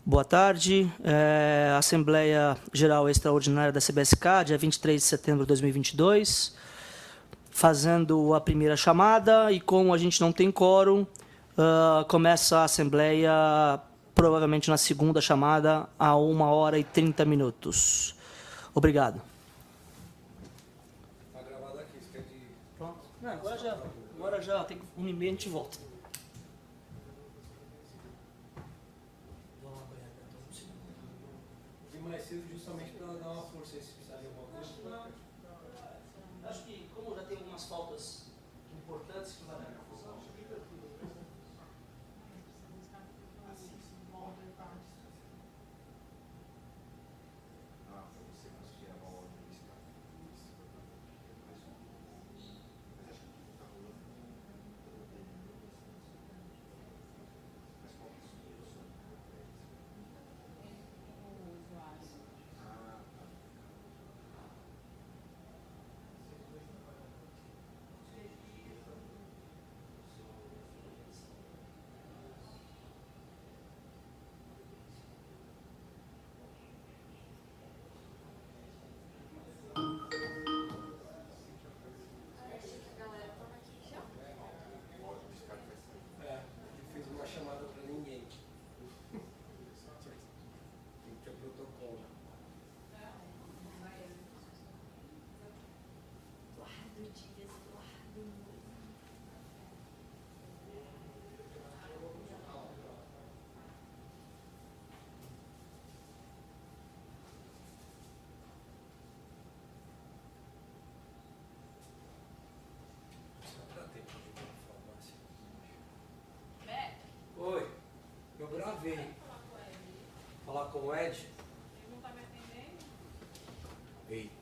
Boa tarde. Assembleia Geral Extraordinária da CBSK, dia 23 de setembro de 2022. Fazendo a primeira chamada e como a gente não tem quórum, começa a Assembleia provavelmente na segunda chamada a 1h30. Obrigado. Está gravado aqui, você quer de... Pronto. Não, agora já tem 1h30 a gente volta. mais cedo justamente para dar uma força aí, se precisar de alguma coisa. Acho que, como já tem algumas faltas importantes que vai dar confusão. Oi, eu gravei. Falar com o Ed? Ele não está me atendendo? Eita.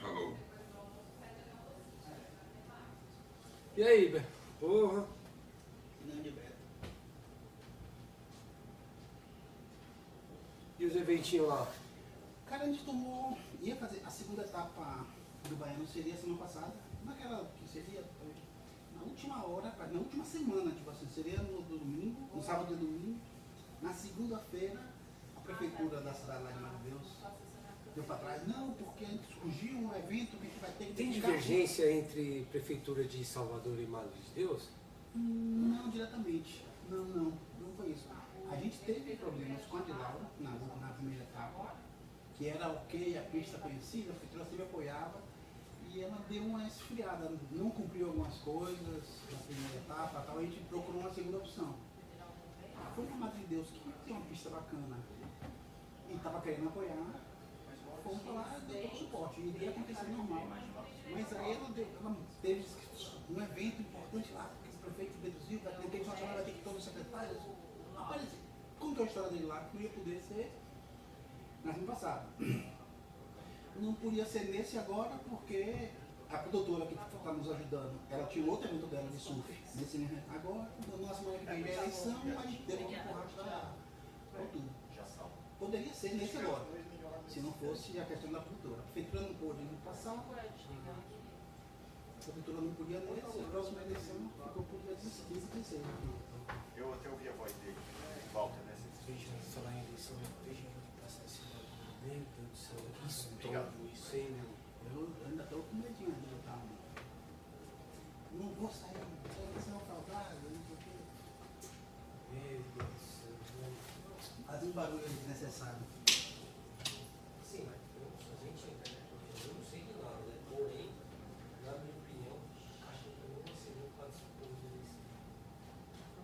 Alô? E aí, Beto? Porra. E os eventinhos lá? Cara, a gente ia fazer a segunda etapa do Baiano, seria semana passada, naquela que seria na última hora, na última semana, tipo assim, seria no domingo, no sábado e domingo. Na segunda-feira, a prefeitura da cidade lá de Maravilhoso deu para trás, não, porque surgiu um evento que a gente vai ter que... Tem divergência entre Prefeitura de Salvador e Madre de Deus? Não, diretamente. Não foi isso. A gente teve problemas com a de Laura na primeira etapa, que era ok, a pista conhecida, a prefeitura sempre apoiava, e ela deu uma esfriada, não cumpriu algumas coisas na primeira etapa, tal, a gente procurou uma segunda opção. Foi uma Madre de Deus que tem uma pista bacana e estava querendo apoiar, fomos para lá, deu todo o suporte, iria acontecer normal. Mas aí ela teve um evento importante lá, que o prefeito deduziu, vai ter que chamar aqui todos os secretários. Apareceu, contou a história dele lá, que não ia poder ser na semana passada. Não podia ser nesse agora, porque a produtora que está nos ajudando, ela tinha outro evento dela de surf. Nesse agora, na semana que vem é eleição, a gente deu uma empurrada para tudo. Poderia ser nesse agora, se não fosse a questão da produtora. A prefeitura não pôde no passado, a prefeitura não podia nesse, a próxima eleição ficou por 2016. Eu até ouvi a voz dele. Walter, né? Veja, falar em eleição, veja o que passa nesse lugar. Meu Deus do céu, isso todo, isso aí, meu. Eu ainda estou com medinho de lutar. Não vou sair, não fraudado, não sei o quê. Meu Deus do céu. Fazer um barulho desnecessário. Sim, mas a gente na internet, eu não sei de nada, né? Porém, na minha opinião, acho que não vai ser muito participante da eleição.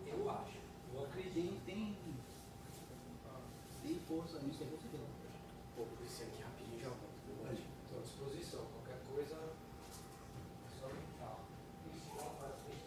Eu acho, eu acredito. Tem força nisso, é você deu. Pô, por isso aqui rapidinho já volto. Estou à disposição. Qualquer coisa, é só me fala. Isso lá para frente.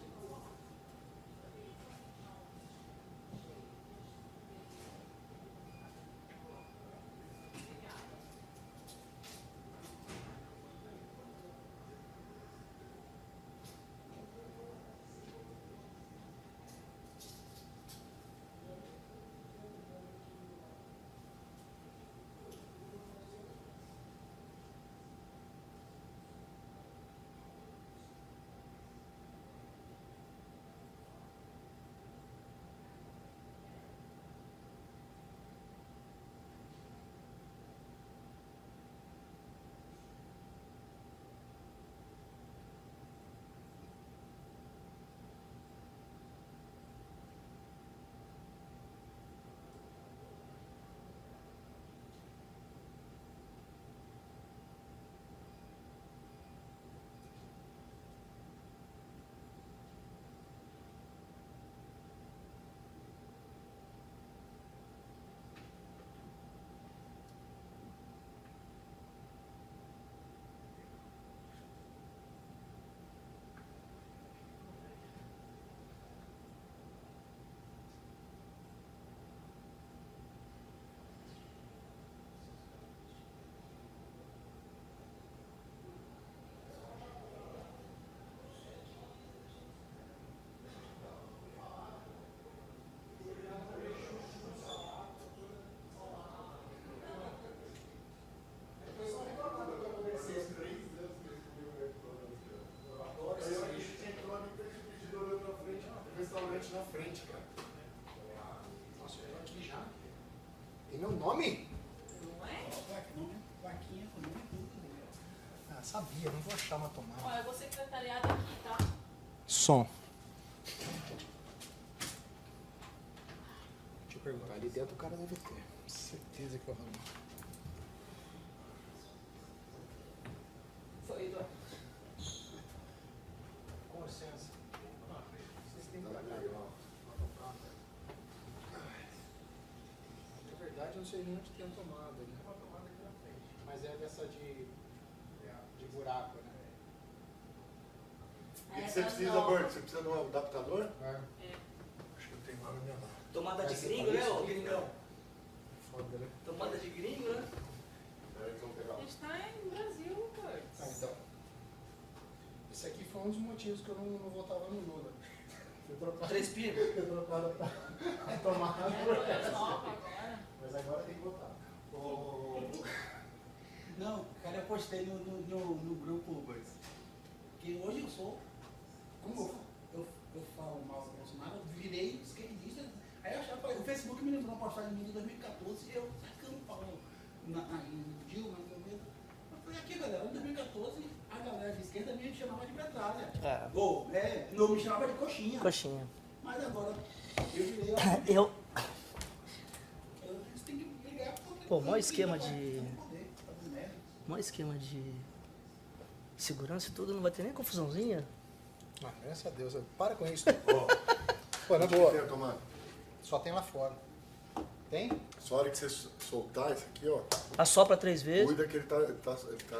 gente, cara. Nossa, eu tô aqui já. Tem meu nome? Não é? Plaquinha com nome e tudo. Ah, sabia, não vou achar uma tomada. Ó, eu vou secretariado aqui, tá? Som. Deixa eu perguntar, ali dentro o cara deve ter. Certeza que eu arrumo. Foi, Eduardo. Com licença. Vocês têm que pra cá, ó. Na verdade, eu não sei nem onde tem a tomada, né? Uma tomada aqui na frente. Mas é dessa de buraco, né? O que você precisa, Bert? Você precisa de um adaptador? É. Acho que eu tenho lá na minha mão. Tomada de Vai ser gringo, pra né, isso? ô gringão? Foda, né? Tomada de gringo, né? Peraí que eu vou pegar. A gente tá em Brasil, Kurt. Ah, então. Esse aqui foi um dos motivos que eu não votava no Lula. Fui trocado. 3 pinos. Fui trocado a tomada. É nova agora. Mas agora tem que votar. Não, cara, eu postei no grupo, Bert, que hoje eu sou, como eu falo mal do Bolsonaro, eu virei esquerdista. Aí eu achava, o Facebook me lembrou uma postagem minha de 2014 e eu sacando pau em Dilma, no meu medo. Eu falei, aqui galera, em 2014 a galera de esquerda me chamava de metralha. É. Ou, não me chamava de coxinha. Coxinha. Mas agora eu virei, Eu... eles têm que brigar contra Pô, maior esquema de... poder, fazer merda. maior esquema de segurança e tudo, não vai ter nem confusãozinha? Ah, graças a Deus. Para com isso. Ó, Pô, na onde que boa. tem a tomada? Só tem lá fora. Tem? Só a hora que você soltar isso aqui, ó, Assopra 3 vezes. cuida que ele tá engaixando aqui,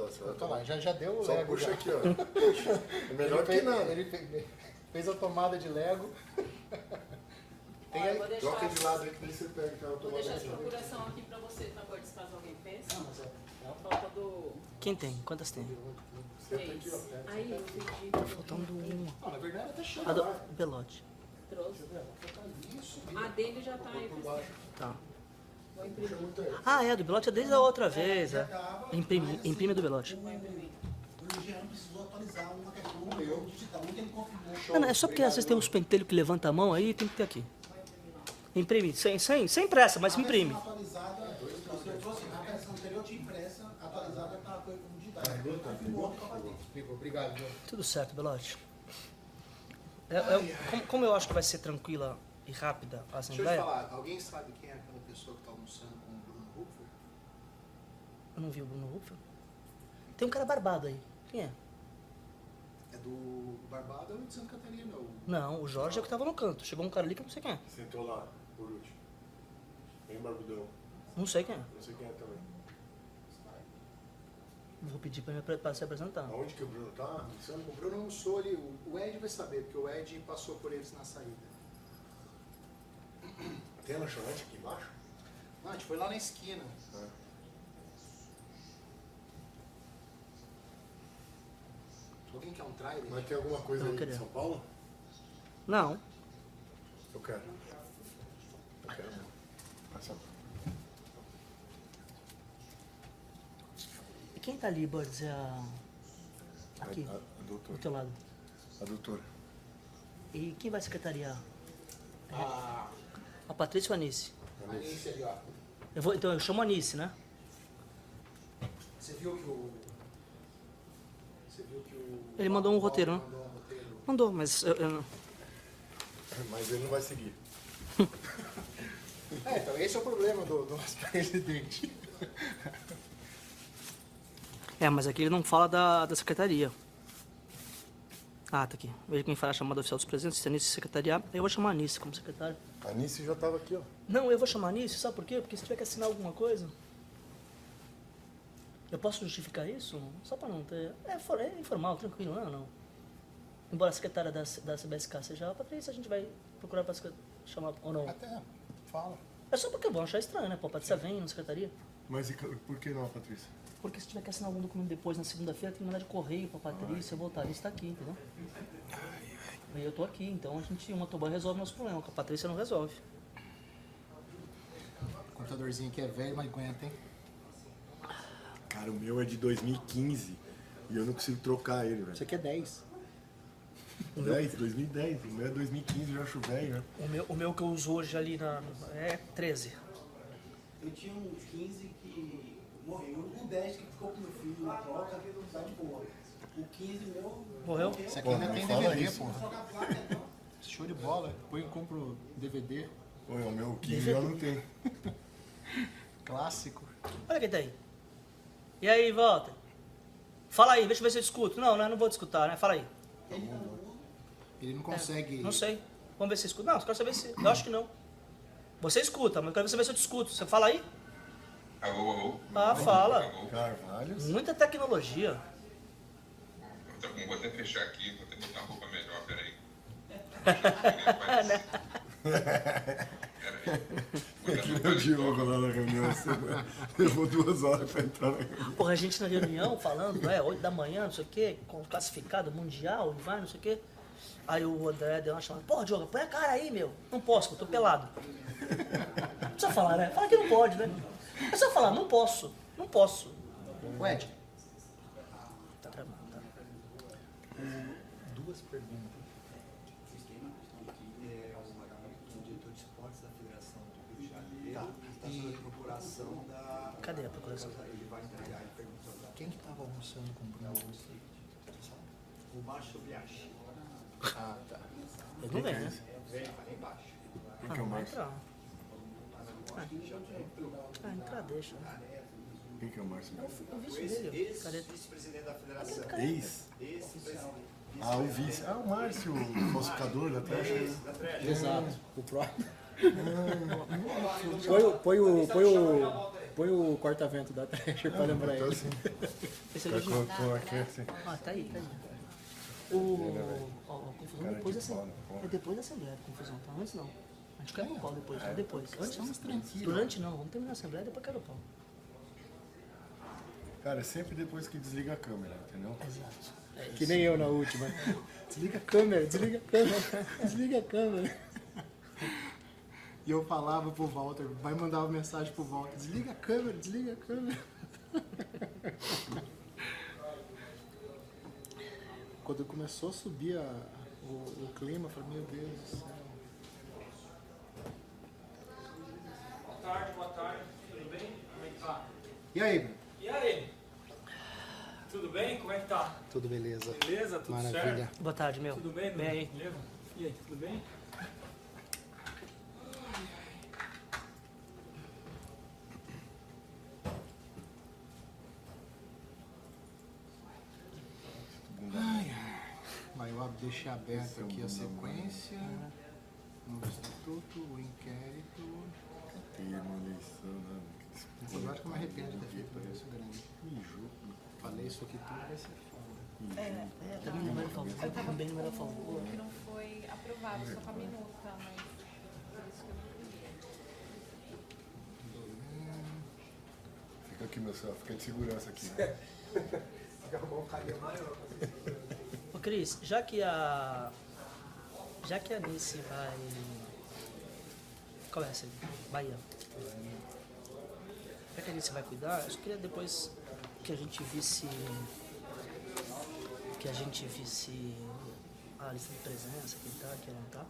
ó. Você vai Então lá, tomar. já deu o Só Lego. puxa já. aqui, ó. É melhor que nada. Ele fez a tomada de Lego. Tem Ó, eu aí. vou Troca deixar, de lado aí que nem você pega aquela vou tomada deixar aqui, essa ó. procuração aqui pra você, tá, Kurt? Caso alguém pense. Não, mas Falta do Quem tem? Quantas tem? Senta aqui, 3. ó. Aí eu pedi. Faltando uma. Não, na verdade até chega A do lá. Belote. Trouxe. Isso, A dele já tá aí, Por pessoal. baixo. Tá. Vou imprimir. Puxa muito aí. Ah, é, do Belote é desde a outra vez. Já É. tava, Imprime, mas, assim, imprime do Belote. Vou imprimir. O Jean precisou atualizar uma questão do digital, onde ele confirmou. Não, é só porque às vezes tem uns pentelhos que levanta a mão aí, tem que ter aqui. Imprime, sem pressa, mas imprime. A versão atualizada, eu trouxe a versão anterior tinha impressa, atualizada tá com o digital. Confirmou que eu falei. Explico, obrigado, João. Tudo certo, Belote. Como eu acho que vai ser tranquila e rápida a Deixa eu te Assembleia, falar, alguém sabe quem é aquela pessoa que está almoçando com o Bruno Hufer? eu não vi o Bruno Rufo. Tem um cara barbado aí. Quem é? É do Barbado ou de Santa Catarina? Não, o Jorge é o que tava no canto. Chegou um cara ali que eu não sei quem é. Sentou lá, por último. Bem barbudão. Não sei quem é. Não sei quem é também. Vou pedir pra se apresentar. Aonde que o Bruno tá? Almoçando? O Bruno almoçou ali, o Ed vai saber, porque o Ed passou por eles na saída. Tem a lanchonete aqui embaixo? Não, a gente foi lá na esquina. Ah. Alguém quer um trailer? Mas tem alguma coisa Eu aí queria. de São Paulo? Não. Eu quero. Eu quero. Passa. E quem tá ali, Birds? É a... Aqui, A do doutora. teu lado. A doutora. E quem vai secretariar? Ah, A Patrícia ou a Anice? a Anice ali, ó. Então eu chamo a Anice, né? Você viu que o... Ele mandou um roteiro, né? Mandou um roteiro. Mandou, mas eu Mas ele não vai seguir. Então esse é o problema do nosso presidente. mas aqui ele não fala da secretaria. Ah, tá aqui. Veja quem fará a chamada oficial dos presidentes, se a Anice secretariar. Eu vou chamar a Anice como secretária. A Nice já tava aqui, ó. Não, eu vou chamar a Anice, sabe por quê? Porque se tiver que assinar alguma coisa, eu posso justificar isso? Só para não ter... É informal, tranquilo, não. Embora a secretária da CBSK seja a Patrícia, a gente vai procurar para chamar ou não. Até, fala. É só porque vão achar estranho, né? Pô, a Patrícia vem na secretaria. Mas por que não, Patrícia? Porque se tiver que assinar algum documento depois, na segunda-feira, tem que mandar de correio para a Patrícia voltar. A Anice está aqui, entendeu? E eu tô aqui, então a gente, uma toba resolve nosso problema, que a Patrícia não resolve. O computadorzinho aqui é velho, mas aguenta, hein? Cara, o meu é de 2015 e eu não consigo trocar ele, velho. Isso aqui é 10. 2010. O meu é 2015, já acho velho, né? O meu que eu uso hoje ali é 13. Eu tinha um 15 que morreu. O 10 que ficou com meu filho na troca, tá de boa. O 15 meu Morreu? Esse aqui Pô, ainda não tem fala DVD, isso. pô. troca a placa, então. Show de bola. Põe e compro DVD Pô, o meu 15 eu não tenho. clássico. Olha quem tá aí. E aí, Walter? Fala aí, deixa eu ver se eu escuto. Não vou te escutar, né? Fala aí. Ele não consegue. Não sei. Vamos ver se escuta. Não, eu quero saber se... Eu acho que não. Você escuta, mas eu quero saber se eu te escuto. Você fala aí? Alô, alô. Ah, fala. Alô. Carvalhos. Muita tecnologia. Vou até fechar aqui, vou até botar uma roupa melhor, peraí. O Diogo lá na reunião, assim, levou 2 horas pra entrar na reunião. Porra, a gente na reunião falando, 8 da manhã, não sei o quê, com classificado mundial, e vai, não sei o quê. Aí o André deu uma chamada, porra, Diogo, põe a cara aí, meu. Não posso, eu tô pelado. Não precisa falar, né? Fala que não pode, né? Não precisa falar, não posso. Não posso. O Ed, Tá travando, tá? duas perguntas. O diretor de esportes da Federação do Rio de Janeiro está sob a procuração da... Cadê a procuração? Ele vai entregar, ele perguntou da... Quem que tava almoçando com o Bruno? O Márcio Biachi. Ah, tá. Ele não vem, né? Vem, tá lá embaixo. Quem que é o vai Márcio? entrar. Entrar, deixa. Quem que é o Márcio? O vice dele, cadê? Ex-presidente da Federação. Ex? Ex-presidente. Ah, o vice. Ah, o Márcio, o falsificador da taxa. Exato. O próprio. Ah, Põe o corta-vento da Thrasher pra lembrar então ele. assim, Esse é tá original. com aqui assim. Ah, tá aí, tá aí. A confusão Cara, depois da que pau, Assembleia. né? É depois da Assembleia a confusão, tá? Antes não. A gente quer no pau depois, tá? Depois. Antes não. Estamos tranquilos. Durante não, vamos terminar a Assembleia e depois quero o pau. Cara, é sempre depois que desliga a câmera, entendeu? Exato. É isso. Que nem eu na última. Desliga a câmera, desliga a câmera, desliga a câmera. E eu falava pro Walter, vai mandar uma mensagem pro Walter, desliga a câmera, desliga a câmera. Quando começou a subir o clima, eu falei, meu Deus do céu. Boa tarde, tudo bem? Como é que tá? E aí, Bruno? E aí? Tudo bem? Como é que tá? Tudo beleza? Beleza? Tudo Maravilha. certo? Boa tarde, meu. Tudo bem? Bem aí. Beleza? E aí, tudo bem? Vai, eu deixei aberto aqui a sequência, no estatuto, o inquérito. Termo, eleição, né? Eu acho que eu me arrependo de ter feito isso grande. Mijou. Falei isso aqui tudo, vai ser foda. Também não era favor. Também não era favor. Que não foi aprovado, só com a minuta, mas por isso que eu não pedi. Fica aqui, meu senhor. Fica de segurança aqui. Ô Cris, já que a Nice vai... Qual é essa aí? Bahia. Já que a Nice vai cuidar, eu só queria depois que a gente visse a lista de presença, quem tá, quem não tá.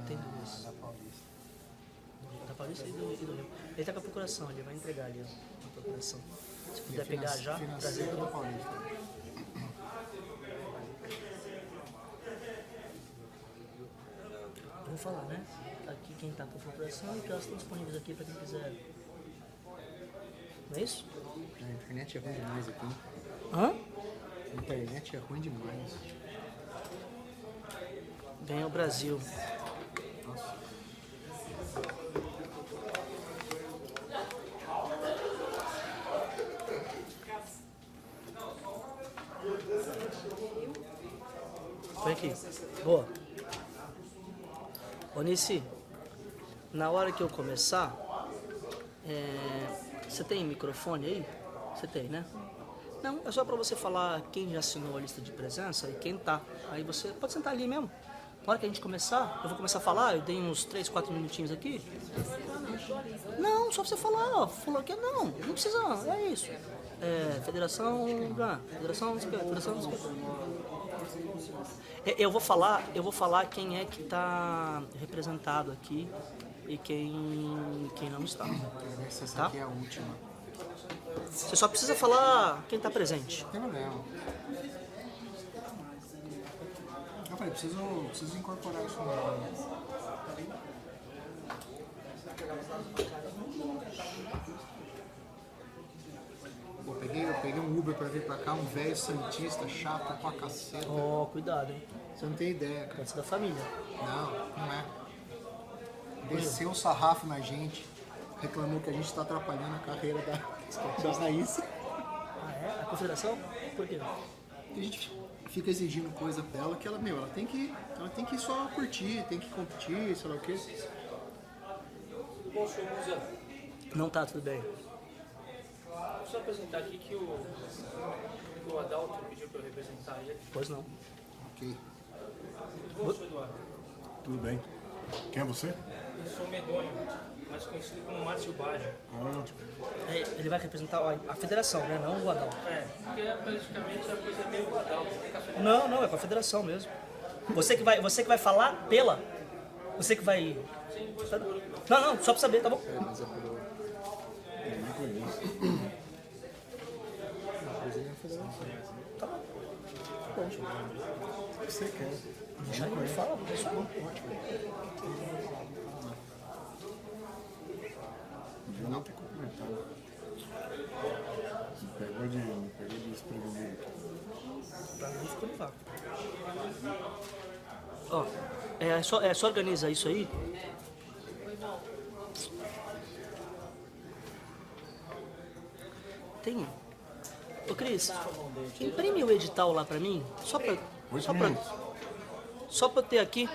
Tem duas. Da Paulista. Da Paulista e do Rio. Ele tá com a procuração, ele vai entregar ali a procuração. Se E puder a pegar já, trazer financeira da aqui. Paulista. Vou falar, né? Aqui quem tá com a procuração e que elas estão disponíveis aqui pra quem quiser. Não é isso? A internet é ruim demais aqui. Hã? A internet é ruim demais. Ganha o Brasil. Põe aqui. Boa. Ô Nici, na hora que eu começar, você tem microfone aí? Você tem, né? Não, é só pra você falar quem já assinou a lista de presença e quem tá. Aí você pode sentar ali mesmo. Na hora que a gente começar, eu vou começar a falar, eu dei uns 3, 4 minutinhos aqui. Não, só você falar, ó, falou que não precisa, é isso. Federação, federação, não sei o quê, federação, não sei o quê. Eu vou falar quem é que tá representado aqui e quem não está. Essa Tá? aqui é a última. Você só precisa falar quem tá presente. Não tem problema. Eu falei, preciso incorporar isso no... Pô, eu peguei um Uber pra vir pra cá, um velho santista, chato pra caceta. Ó, cuidado, hein? Você não tem ideia, cara. Pode ser da família. Não é. Desceu o sarrafo na gente, reclamou que a gente tá atrapalhando a carreira da Raíssa. Ah, é? A confederação? Por quê? A gente fica exigindo coisa dela que ela tem que só curtir, tem que competir, sei lá o quê. Bom, senhor Musa, Não tá, tudo bem. só apresentar aqui que o Adalto pediu para eu representar ele. Pois não. Ok. Bom, senhor Eduardo, Tudo bem. Quem é você? eu sou Medonho, mais conhecido como Márcio Baggio. Ele vai representar a federação, né? Não o Adalto. Porque praticamente a coisa é meio o Adalto. Não, é com a federação mesmo. Você que vai falar pela. Você que vai. Não, só pra saber, tá bom? Mas é por... Eu não conheço. Tá bom. O que você quer? Já me fala, pessoal. Podia não ter cumprimentado. Me pegou de desprevenido. Pra mim ficou no vácuo. Ó, só organiza isso aí. Tem. Ô Cris, imprime o edital lá pra mim, só pra eu ter aqui.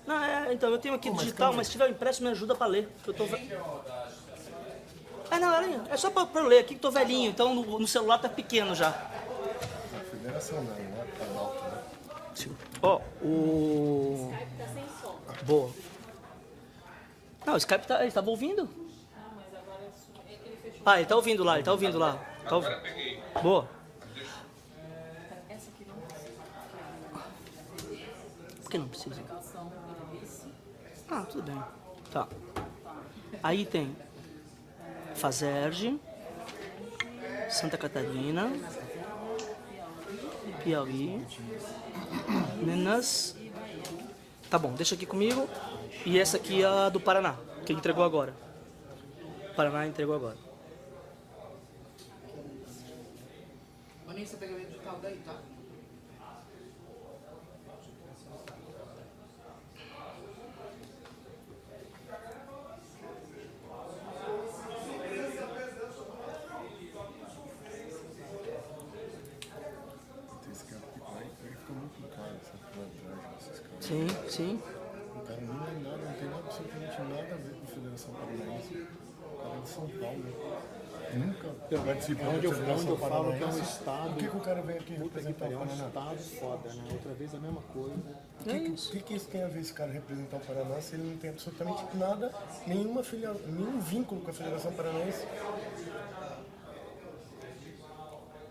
Não, então eu tenho aqui digital, mas se tiver impresso me ajuda pra ler. Eu tô... É só pra eu ler aqui que tô velhinho, então no celular tá pequeno já. A federação não é canal, né? Ó, o... Skype tá sem som. Boa. Não, o Skype ele tava ouvindo? Mas agora ele fechou. Ah, ele tá ouvindo lá. Tá Agora peguei. Boa. Essa aqui não Por que não precisa? Calção, ele disse. Ah, tudo bem. Tá. Aí tem Fazerge, Santa Catarina, Piauí, Minas. Tá bom, deixa aqui comigo. E essa aqui é a do Paraná, que ele entregou agora. O Paraná entregou agora. Vanessa, pega o edital daí, tá? Esse cara fica muito caro, essa vantagem desses caras. Sim. O cara não é nada, não tem absolutamente nada a ver com a Federação Paranaense. O cara é de São Paulo. Nunca participou onde da eu Federação falo que é um Paranaense. estado. Por que o cara vem aqui Puta que representar pariu, o é um Paraná? estado foda, né? Outra vez a mesma coisa. O que isso tem a ver esse cara representar o Paraná se ele não tem absolutamente nada, nenhuma filial, nenhum vínculo com a Federação Paranaense?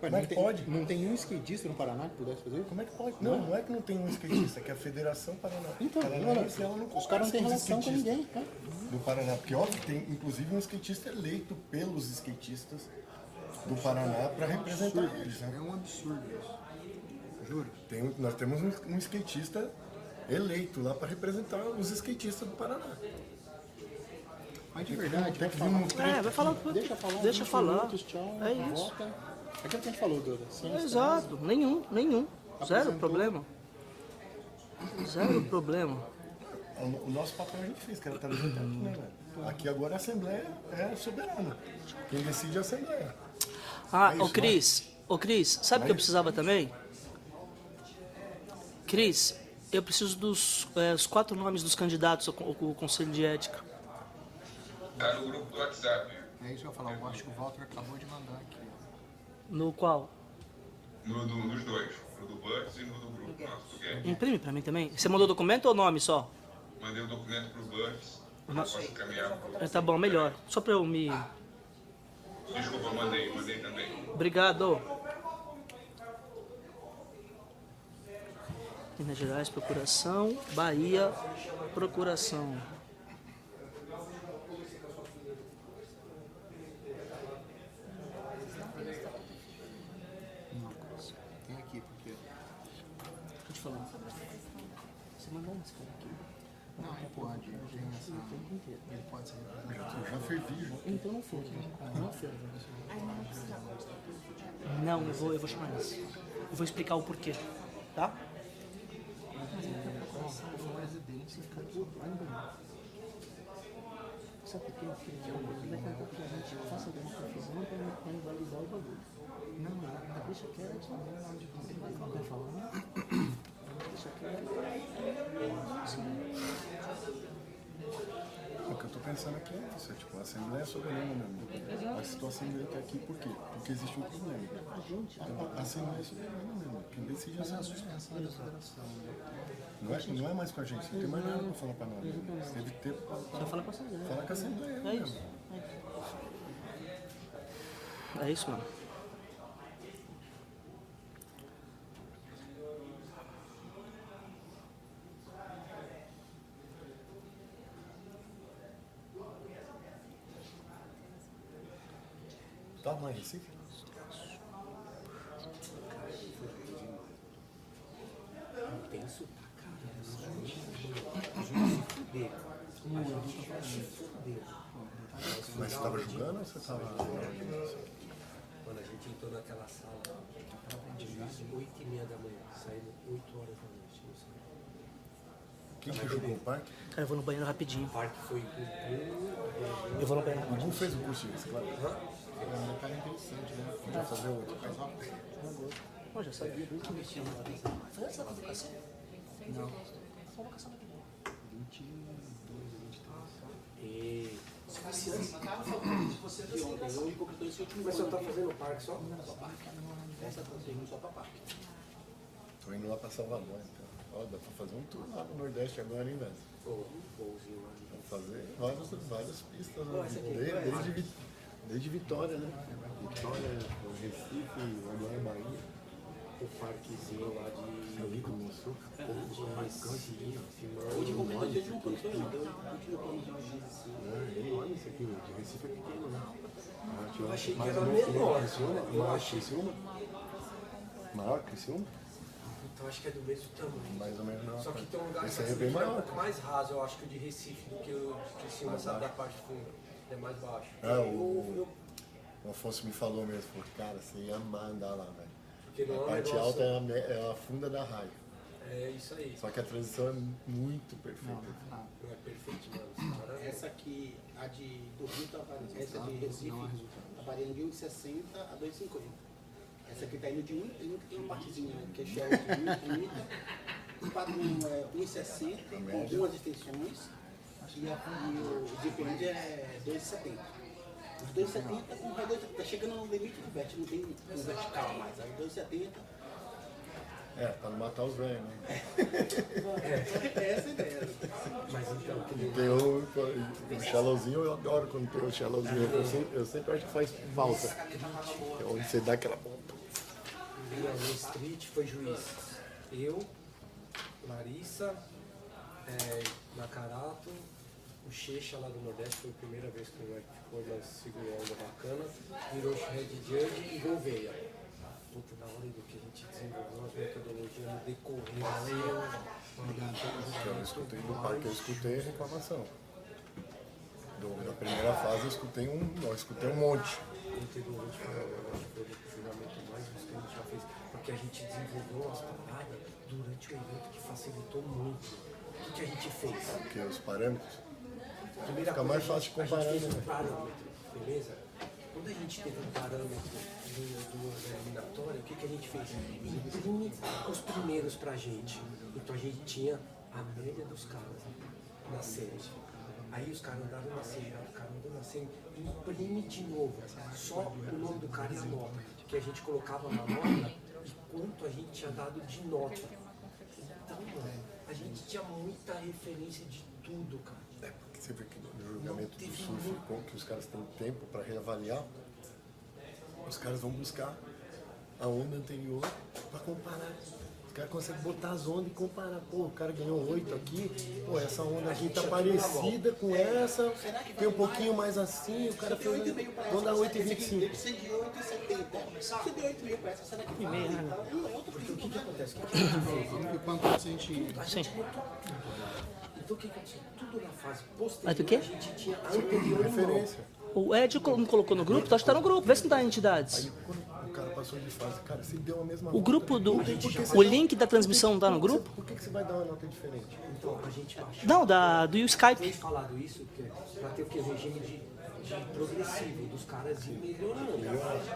Ué, Como é que pode? Não tem um skatista no Paraná que pudesse fazer isso? Como é que pode? Não é que não tem um skatista, é que a Federação Então, Paranaense ela não os caras não têm conversa relação com skatistas ninguém, né? do Paraná, porque óbvio que tem inclusive um skatista eleito pelos skatistas do Paraná para representar eles, né? É um absurdo isso. Juro. Nós temos um skatista eleito lá para representar os skatistas do Paraná. Mas de verdade, Tem que vir um Vai falar. deixa falar. Deixa 20 falar. minutos, tchau, É isso. volta. É aquilo que a gente falou, Duda. Exato, nenhum. Zero Apresentou. problema. Zero problema. O nosso papel a gente fez, que era estar representando, né, velho? Aqui agora a Assembleia é soberana. Quem decide é a Assembleia. Ah, É isso, Ô Cris, sabe o que eu precisava também? Cris, eu preciso dos os 4 nomes dos candidatos ao Conselho de Ética. Tá no grupo do WhatsApp. É isso que eu ia falar. Eu acho que o Walter acabou de mandar aqui. No qual? Nos dois. No do Bucks e no do grupo nosso do Guedes. Imprime pra mim também. Você mandou documento ou nome só? Mandei o documento pro Bucks. Posso caminhar? Tá bom, melhor. Só pra eu me... Desculpa, mandei também. Obrigado. Minas Gerais, procuração. Bahia, procuração. Tem aqui, porque... Deixa eu te falar. Você mandou esse cara aqui? Não, ele pode. Tem essa... Ele pode ser. Eu já fervi, já. Então não fez, né? Não fez. Não, eu vou chamar isso. Eu vou explicar o porquê, tá? Sabe por quê? Porque daqui a pouco a gente faça alguma confusão para invalidar o bagulho. Não, deixa quieto. Não vai falar. Deixa quieto. Sim. O que eu tô pensando aqui é isso, tipo, a Assembleia é soberana mesmo. Mas se a Assembleia tá aqui, por quê? Porque existe um problema. A Assembleia é soberana mesmo. Quem decide é a suspensão da federação. Não é mais com a gente, não tem mais nada pra falar pra nós. Você teve tempo pra Só fala com a Assembleia. falar com a Assembleia É mesmo. isso. É isso, mano. Tá lá em Recife? Tem sotaque, Mas você tava julgando ou você tava... Quando a gente entrou naquela sala, de 8h30 da manhã, saímos 8 horas da noite. Não sei. Quem que jogou o parque? Cara, eu vou no banheiro rapidinho. O parque foi com Eu vou no banheiro O rapidinho. Gu fez o curso de reciclagem. É um cara interessante, né? Podia fazer outro. Faz rápido. Pô, já sabia desde que eu tinha. Foi essa convocação? Não. Convocação daqui. 22, 23. E Esse cara foi o que você viu ontem. Eu e concretou esse último mas você ano tá aqui. fazendo o parque só? Só parque. Essa tá seguindo só pra parque. Tô indo lá pra Salvador, então. Ó, dá pra fazer um tour lá no Nordeste agora, hein, velho? Ou golzinho lá. Vamos fazer várias pistas, Pô, essa aqui, desde Vitória, né? Vitória, Recife, agora Bahia. O parquezinho lá de Começou. Recife, Hoje concretou esse último plano, foi ontem. O último plano de hoje, assim. Olha isso aqui, de Recife é pequeno, né? Eu achei que era menor. Eu achei. Maior que esse um? Então acho que é do mesmo tamanho. Mais ou menos não. Só que tem um lugar Esse aí é bem maior. um pouco mais raso, eu acho que o de Recife do que o de cima, sabe, da parte funda. É mais baixo. Ah, o Afonso me falou mesmo, falou, cara, você ia amar andar lá, velho. Porque não é A um parte negócio- alta é a funda da raia. É isso aí. Só que a transição é muito perfeita. Não é perfeito, mano. Esse cara é- Essa aqui, a do Rio, tá variando. Essa de Recife, tá variando de 1,60 a 2,50. Essa aqui tá indo de 1, tem uma partezinha que é shell de 1,30. O padrão é 1,60 com algumas extensões. E o depende é 2,70. Os 2,70 com vai tá chegando no limite do vert, não tem um vertical mais. Aí 2,70 É, pra não matar os velhos, né? é essa a ideia. Mas então, que nem Tem o shalowzinho, eu adoro quando tem o shalowzinho. Eu sempre acho que faz falta. É onde você dá aquela bomba. no Street foi juiz. Eu, Larissa, Nakarato, o Checha lá do Nordeste, foi a primeira vez que o moleque ficou, mas segurou a onda bacana, Hiroshi Head Judge e Gouveia. Puta, da hora do que a gente desenvolveu as metodologias no decorrer. Eu escutei do parque, eu escutei a reclamação. Da primeira fase eu escutei um monte. Conteúdo de eu acho que foi o julgamento mais justo que a gente já fez, porque a gente desenvolveu umas paradas durante o evento que facilitou muito. O que a gente fez? Porque os parâmetros. Primeira Fica mais fácil de comparar, a gente fez né? um parâmetro, beleza? Quando a gente teve um parâmetro do eliminatório, o que a gente fez? Imprime os primeiros pra gente. Então a gente tinha a média dos caras na série. Aí os caras andaram na série, o cara andou na série, imprime de novo. Só o nome do cara e a nota. Que a gente colocava na nota e quanto a gente tinha dado de nota. Então, mano, a gente tinha muita referência de tudo, cara. Você vê que no julgamento do surf, como que os caras têm tempo para reavaliar, os caras vão buscar a onda anterior para comparar. Os caras conseguem botar as ondas e comparar. Pô, o cara ganhou 8 aqui, pô, essa onda aqui tá parecida com essa, tem um pouquinho mais assim, o cara fez onda 8,25. Você de 8,70. Você deu 8,5 para essa, será que meia, né? o que acontece? E quanto a gente... Sim. Então o que aconteceu? Tudo na fase Mas posterior do quê? a gente tinha anterior Referência. O Ed não colocou no grupo? Tu acha que tá no grupo? Vê se não tá em entidades. Aí quando o cara passou de fase, cara, você deu a mesma O nota. grupo do... Por que você O dá- link da transmissão não tá no grupo? Por que você vai dar uma nota diferente? Então a gente acha. Não, do Skype. Tem falado isso para ter o que? Regime de progressivo, dos caras ir melhorando.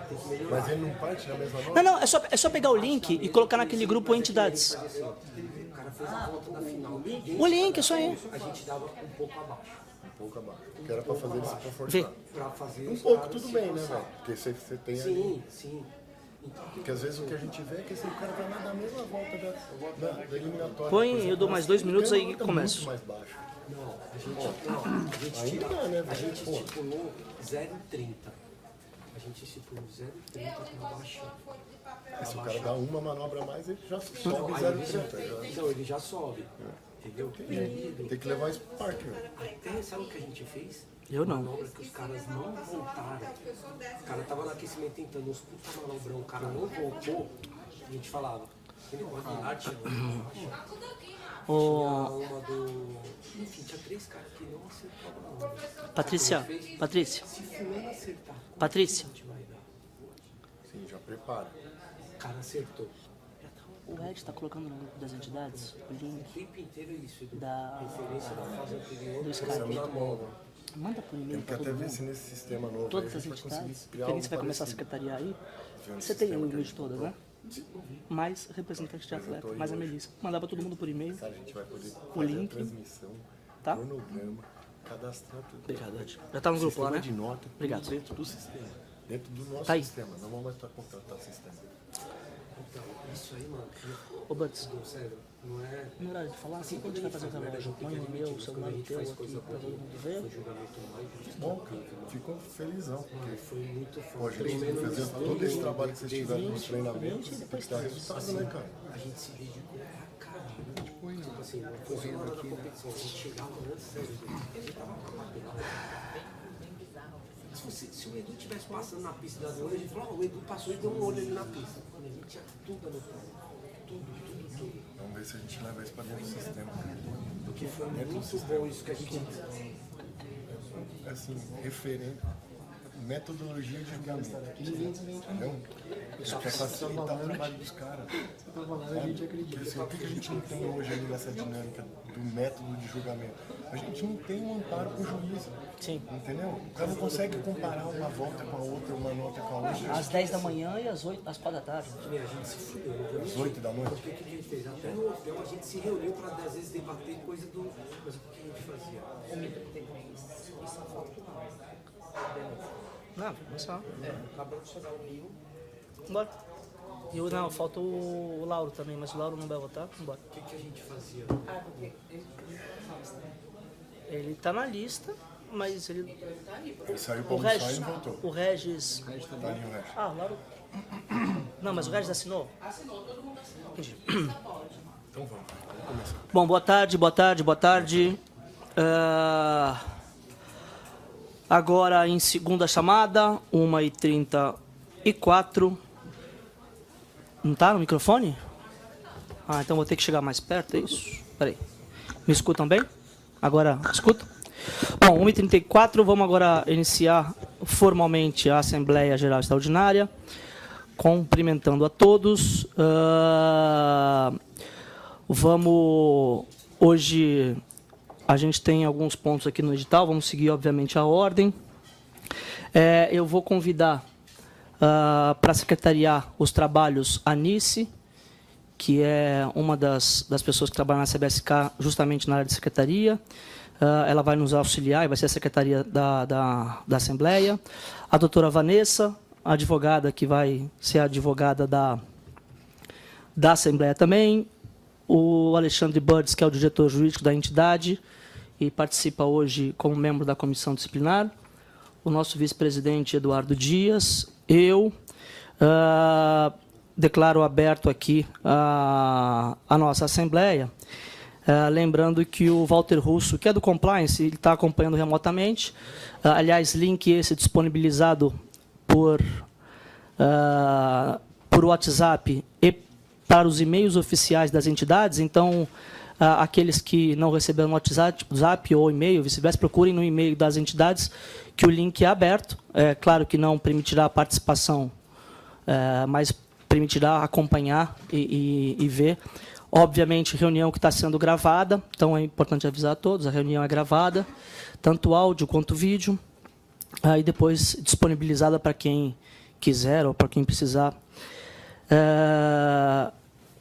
Tem que melhorar. Mas ele não parte na mesma nota? Não, não, é só pegar o link e colocar naquele grupo entidades. O cara fez a volta na final. O link, é isso aí. A gente dava um pouco abaixo. Um pouco abaixo. Que era pra fazer ele se Vê. confortar. Para fazer Um os pouco, caras tudo se bem, né, forçar. velho? Porque você tem ali. Sim, sim. Então, Porque às vezes o que a gente vê é que assim, o cara vai lá na mesma volta da eliminatória. Põe, por exemplo, eu dou mais 2 minutos tem aí uma e nota começo. muito mais baixa. a gente Ainda dá, né, a velho? gente Pô. estipulou 0,30. A gente estipulou 0,30 para baixar. Se o cara dá uma manobra a mais, ele já sobe Aí 0,30. então ele já sobe. Entendeu? E aí, Tem que levar esse parque, velho. até sabe o que a gente fez? Eu não. Manobra que os caras não voltaram. O cara tava no aquecimento tentando uns puta manobrão, o cara não voltou. A gente falava. Ele pode ir lá, tinha uma, tinha Ô, uma do. Enfim, tinha 3 caras que não acertavam a manobra. Patrícia, Patrícia, Se fulano acertar, Patrícia. a gente vai dar. Sim, já prepara. O cara acertou. O Ed tá colocando no grupo das entidades o link O tempo inteiro é isso, Edu. da, Referência da fase anterior. do Isso é Skype. muito bom, velho. Manda por e-mail Tem que pra até todo ver se mundo. nesse sistema novo Todas aí a as gente vai conseguir entidades. criar Porque algo você vai começar a parecido. secretaria aí. Vendo o Você tem o sistema que a e-mail de gente todas, botou. né? Mais representante de atleta, mais a Melissa. Mandar pra todo mundo por e-mail. Cara, a gente vai poder O fazer link. a transmissão, Tá? cronograma, cadastrar tudo. Obrigado, Ed. Já tá no grupo lá, Sistema né? de nota, tudo Obrigado. dentro do sistema. Dentro do nosso Tá aí. sistema. Não vamos mais contratar sistema. Então, isso aí, mano. Ô, Buds, Sério, não é. no horário de falar, assim, quando a gente vai fazer o relógio, põe o meu, o celular o teu aqui pra todo mundo ver. Bom, cara, fico felizão, porque Foi muito pô, forte. a gente fazer todo esse trabalho que vocês tiveram nos treinamentos, tem que dar resultado, né, cara? A gente se dedicou pra caralho. Tipo assim, não foi só na hora da competição. A gente chegava antes, sério. A gente tava acabado. Se o Edu tivesse passando na pista da noite, a gente falou, ó, o Edu passou e deu um olho ali na pista. Mano, a gente tinha tudo anotado. Tudo. Vamos ver se a gente leva isso pra dentro do sistema. Porque foi muito bom isso que a gente. Assim, referente, metodologia de julgamento. Entendeu? Isso quer facilitar o trabalho dos caras. Porque, assim, o que a gente não tem hoje ali nessa dinâmica do método de julgamento? A gente não tem um amparo com o juiz. Sim. Entendeu? O cara não consegue comparar uma volta com a outra, uma nota com a outra. Às 10 da manhã e às 4 da tarde. A gente se fudeu. Às 8 da noite. O que a gente fez? Até no hotel a gente se reuniu para às vezes debater coisa do. Mas o que a gente fazia? Não, vamos só. Acabou de chegar o Rio. Bora. E não, falta o Lauro também, mas o Lauro não vai votar. Vambora. O que a gente fazia? Ele tá na lista, mas ele. Ele saiu O para almoçar e Regis. não voltou. O Regis. Tá ali o Regis. Ah, o Lauro. Não, mas o Regis assinou? Assinou, todo mundo assinou. Entendi. Então vamos começar. Bom, boa tarde, boa tarde, boa tarde. Agora em segunda chamada, 1h34. Não tá no microfone? Ah, então vou ter que chegar mais perto, é isso? Peraí. Me escutam bem? Agora, escuta? Bom, 1h34, vamos agora iniciar formalmente a Assembleia Geral Extraordinária, cumprimentando a todos. Hoje a gente tem alguns pontos aqui no edital, vamos seguir, obviamente, a ordem. Eu vou convidar para secretariar os trabalhos a Nice, que é uma das pessoas que trabalha na CBSK justamente na área de secretaria. Ela vai nos auxiliar e vai ser a secretaria da Assembleia. A doutora Vanessa, a advogada que vai ser a advogada da Assembleia também. O Alexandre Burdes, que é o diretor jurídico da entidade. e participa hoje como membro da comissão disciplinar, o nosso vice-presidente Eduardo Dias, eu. Declaro aberto aqui a nossa Assembleia, lembrando que o Walter Russo, que é do Compliance, ele está acompanhando remotamente. Aliás, link esse disponibilizado por WhatsApp e para os e-mails oficiais das entidades. Então, aqueles que não receberam no WhatsApp ou e-mail, vice-versa, procurem no e-mail das entidades, que o link é aberto. É claro que não permitirá a participação, mas permitirá acompanhar e ver. Obviamente, reunião que está sendo gravada, então é importante avisar a todos, a reunião é gravada, tanto áudio quanto vídeo, e depois disponibilizada para quem quiser ou para quem precisar.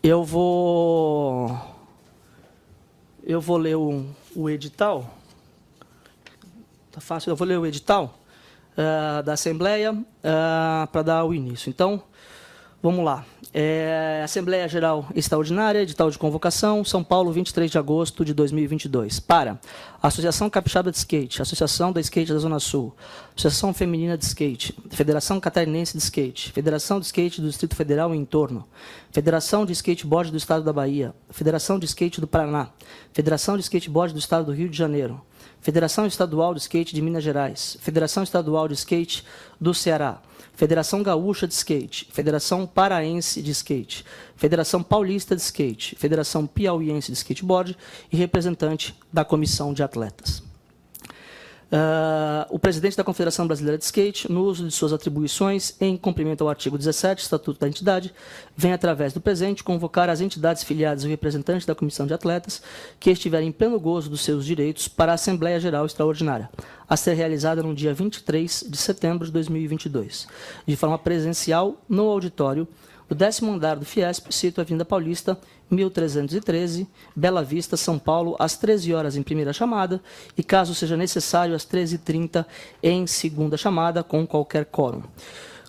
Eu vou ler o edital. Tá fácil. Eu vou ler o edital da Assembleia para dar o início. Então, vamos lá. Assembleia Geral Extraordinária, edital de convocação, São Paulo, 23 de agosto de 2022. Para Associação Capixaba de Skate, Associação da Skate da Zona Sul, Associação Feminina de Skate, Federação Catarinense de Skate, Federação de Skate do Distrito Federal e entorno, Federação de Skateboard do Estado da Bahia, Federação de Skate do Paraná, Federação de Skateboard do Estado do Rio de Janeiro, Federação Estadual de Skate de Minas Gerais, Federação Estadual de Skate do Ceará, Federação Gaúcha de Skate, Federação Paraense de Skate, Federação Paulista de Skate, Federação Piauiense de Skateboard e representante da Comissão de Atletas. O presidente da Confederação Brasileira de Skate, no uso de suas atribuições, em cumprimento ao artigo 17 do Estatuto da Entidade, vem, através do presente, convocar as entidades filiadas e representantes da Comissão de Atletas que estiverem em pleno gozo dos seus direitos para a Assembleia Geral Extraordinária, a ser realizada no dia 23 de setembro de 2022, de forma presencial no auditório do 10º andar do Fiesp, sítio Avenida Paulista, 1313, Bela Vista, São Paulo, às 13 horas em primeira chamada e, caso seja necessário, às 13h30 em segunda chamada, com qualquer quórum.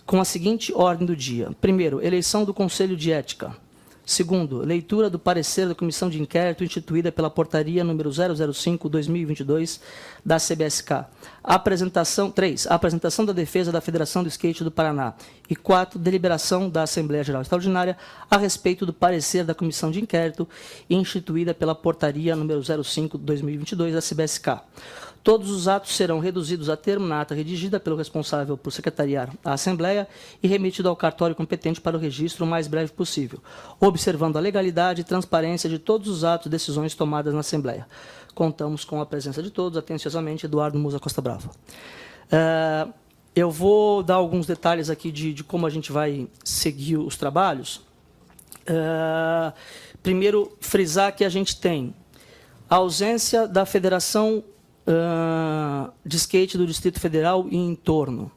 Com a seguinte ordem do dia. Primeiro, eleição do Conselho de Ética. Segundo, leitura do parecer da Comissão de Inquérito instituída pela Portaria número 005/2022 da CBSK. Apresentação 3. Apresentação da defesa da Federação do Skate do Paraná. E 4. Deliberação da Assembleia Geral Extraordinária a respeito do parecer da Comissão de Inquérito instituída pela Portaria número 05/2022 da CBSK. Todos os atos serão reduzidos a termo na ata redigida pelo responsável por secretariar a Assembleia e remetido ao cartório competente para o registro o mais breve possível, observando a legalidade e transparência de todos os atos e decisões tomadas na Assembleia. Contamos com a presença de todos. Atenciosamente, Eduardo Musa Costa Bravo. Eu vou dar alguns detalhes aqui de como a gente vai seguir os trabalhos. Primeiro, frisar que a gente tem a ausência da Federação de Skate do Distrito Federal e entorno.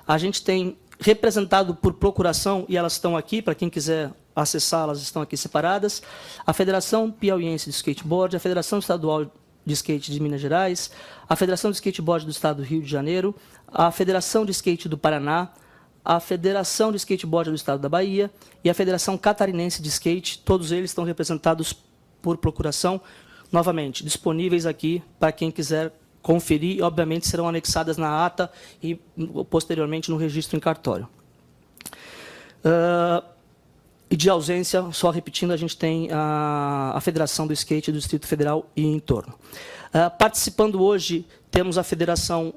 A gente tem representado por procuração, e elas estão aqui, para quem quiser acessá-las, estão aqui separadas, a Federação Piauiense de Skateboard, a Federação Estadual de Skate de Minas Gerais, a Federação de Skateboard do Estado do Rio de Janeiro, a Federação de Skate do Paraná, a Federação de Skateboard do Estado da Bahia e a Federação Catarinense de Skate. Todos eles estão representados por procuração, novamente, disponíveis aqui para quem quiser conferir, e, obviamente, serão anexadas na ata e, posteriormente, no registro em cartório. E de ausência, só repetindo, a gente tem a Federação do Skate do Distrito Federal e entorno. Participando hoje, temos a Federação,